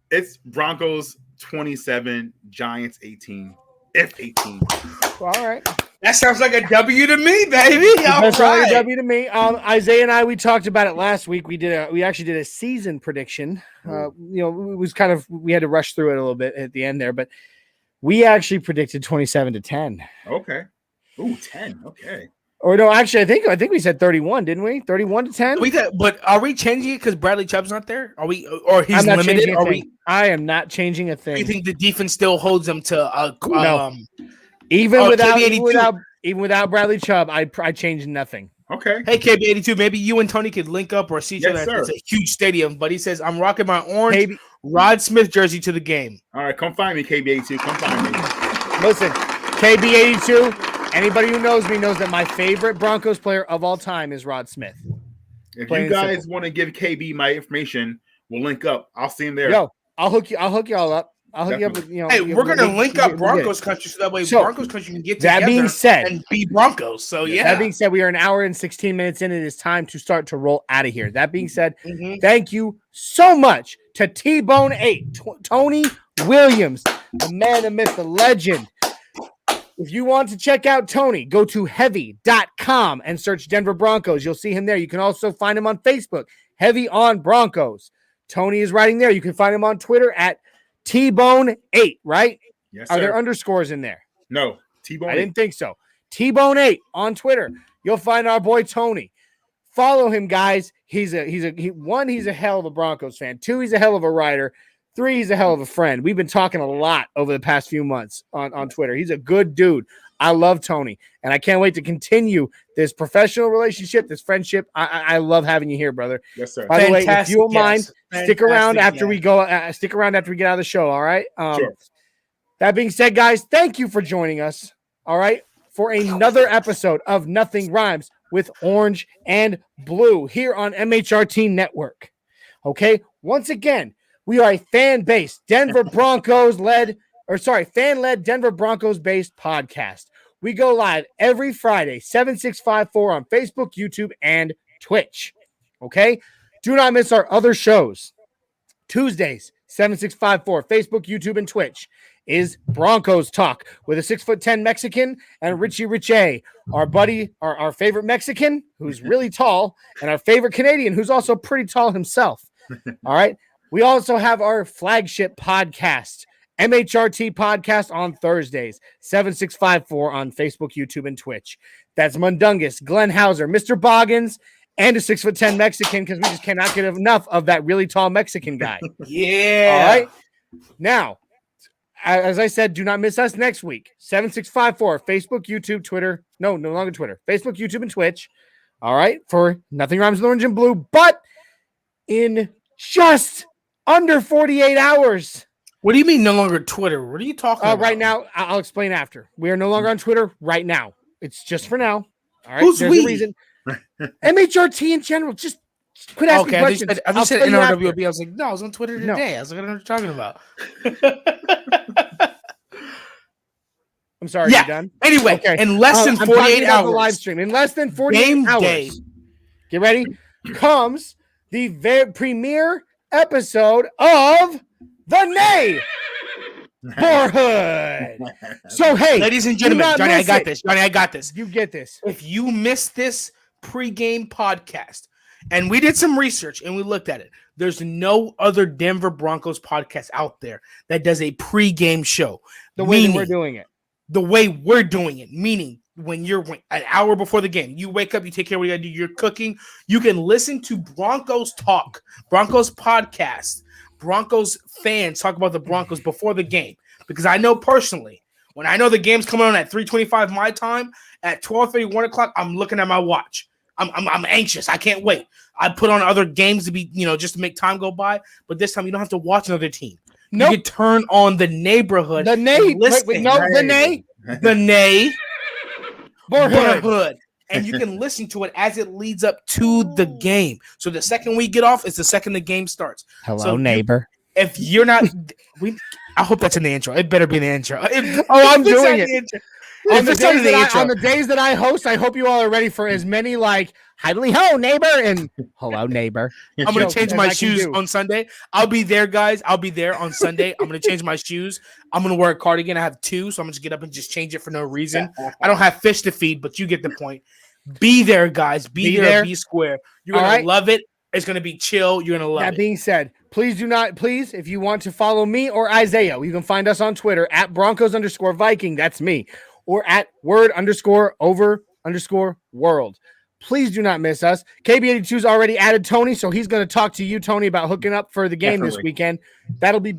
It's Broncos 27, Giants 18. F18. All right. That sounds like a W to me, baby. That sounds like a W to me. Isaiah and I, we talked about it last week. We actually did a season prediction. It was we had to rush through it a little bit at the end there, but we actually predicted 27-10. Okay. Ooh, 10. Okay. Or no, actually, I think we said 31, didn't we? 31-10. But are we changing it because Bradley Chubb's not there? Are we, or he's limited? I am not changing a thing. Do you think the defense still holds them to no? Even without Bradley Chubb, I changed nothing. Okay. Hey, KB82, maybe you and Tony could link up or see each other. It's a huge stadium, but he says, I'm rocking my orange Rod Smith jersey to the game. All right, come find me, KB82. Come find me. Listen, KB82, anybody who knows me knows that my favorite Broncos player of all time is Rod Smith. If you guys want to give KB my information, we'll link up. I'll see him there. Yo, I'll hook you all up. I'll hook you up with, you know. Hey, we're gonna link up Broncos country so that way Broncos country can get together. That being said, and be Broncos. So yeah. That being said, we are an hour and 16 minutes in. It is time to start to roll out of here. That being said, thank you so much to Tbone 8, Tony Williams, the man, the myth, the legend. If you want to check out Tony, go to heavy.com and search Denver Broncos. You'll see him there. You can also find him on Facebook, Heavy on Broncos. Tony is writing there. You can find him on Twitter at Tbone 8, right? Yes, sir. Are there underscores in there? No, Tbone. I didn't think so. Tbone 8 on Twitter. You'll find our boy Tony. Follow him, guys. He's a hell of a Broncos fan. 2, he's a hell of a writer. 3, he's a hell of a friend. We've been talking a lot over the past few months on Twitter. He's a good dude. I love Tony, and I can't wait to continue this professional relationship, this friendship. I love having you here, brother. Yes, sir. By the way, if you don't mind, stick around after we go. Stick around after we get out of the show. All right. Sure. That being said, guys, thank you for joining us. All right, for another episode of Nothing Rhymes with Orange and Blue here on MHRT Network. Okay. Once again, we are a fan-based Denver Broncos-led Denver Broncos-based podcast. We go live every Friday, 7654 on Facebook, YouTube, and Twitch. Okay? Do not miss our other shows. Tuesdays, 7654, Facebook, YouTube, and Twitch is Broncos Talk with a 6'10" Mexican and Richie Riche, our buddy, our favorite Mexican, who's really tall, and our favorite Canadian, who's also pretty tall himself. All right? We also have our flagship podcast, MHRT Podcast on Thursdays, 7654 on Facebook, YouTube, and Twitch. That's Mundungus, Glenn Hauser, Mr. Boggins, and a 6'10" Mexican, because we just cannot get enough of that really tall Mexican guy. Yeah. All right. Now, as I said, do not miss us next week. 7654, Facebook, YouTube, Twitter. No longer Twitter. Facebook, YouTube, and Twitch. All right. For Nothing Rhymes with Orange and Blue. But in just under 48 hours. What do you mean no longer Twitter? What are you talking about? Right now, I'll explain after. We are no longer on Twitter right now. It's just for now. All right. Who's There's we? a reason. MHRT in general. Just quit asking questions. I just said NRWB. I was like, no, I was on Twitter today. I was like, I don't know what you're talking about. I'm sorry. You're done? Anyway, in less than 48 hours. The live stream. In less than 48 hours. Day. Get ready. Comes the premiere episode of the Neigh-borhood. So, hey, ladies and gentlemen, Johnny, I got this. Johnny, I got this. You get this. If you missed this pregame podcast, and we did some research and we looked at it, there's no other Denver Broncos podcast out there that does a pregame show. The way we're doing it. The way we're doing it, meaning when you're an hour before the game, you wake up, you take care of what you got to do, you're cooking, you can listen to Broncos Talk, Broncos Podcast, Broncos fans talk about the Broncos before the game. Because I know personally, when I know the game's coming on at 3:25 my time, at 12:30, 1 o'clock, I'm looking at my watch. I'm anxious. I can't wait. I put on other games to be, just to make time go by. But this time you don't have to watch another team. Nope. You can turn on the Neigh-borhood. The Neigh-borhood. And you can listen to it as it leads up to the game. So the second we get off is the second the game starts. Hello, neighbor. If you're not, I hope that's in the intro. It better be in the intro. I'm doing it. On the days that I host, I hope you all are ready for as many like "Hidely ho, neighbor" and "Hello, neighbor." I'm gonna change my shoes on Sunday. I'll be there, guys. I'll be there on Sunday. I'm gonna change my shoes. I'm gonna wear a cardigan. I have 2, so I'm gonna just get up and just change it for no reason. I don't have fish to feed, but you get the point. Be there, guys. Be there. Be square. You're gonna love it. It's gonna be chill. You're gonna love it. That being said, please, if you want to follow me or Isaiah, you can find us on Twitter at Broncos_Viking. That's me. Or at word_over_world. Please do not miss us. KB82's already added Tony, so he's going to talk to you, Tony, about hooking up for the game this weekend. That'll be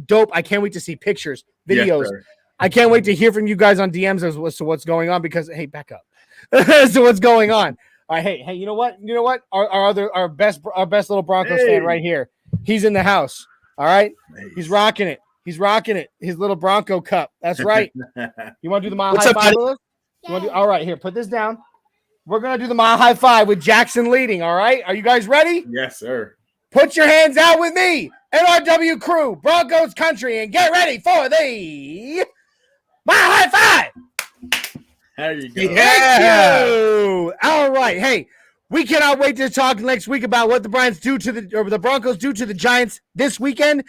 dope. I can't wait to see pictures, videos. Yes, I can't wait to hear from you guys on DMs as to what's going on because, hey, back up. So what's going on? All right, hey, you know what? Our best little Broncos fan right here. He's in the house. All right, nice. He's rocking it. His little Bronco cup. That's right. You want to do the mile high five with us? All right, here, put this down. We're going to do the mile high five with Jackson leading, all right? Are you guys ready? Yes, sir. Put your hands out with me, NRW crew, Broncos country, and get ready for the Mile High Five. There you go. Yeah. Thank you. All right. Hey, we cannot wait to talk next week about what the Broncos do to the Broncos do to the Giants this weekend.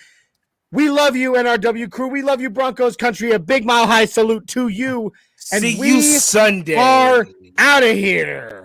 We love you, NRW crew. We love you, Broncos country. A big Mile High salute to you. And See you Sunday. Are out of here.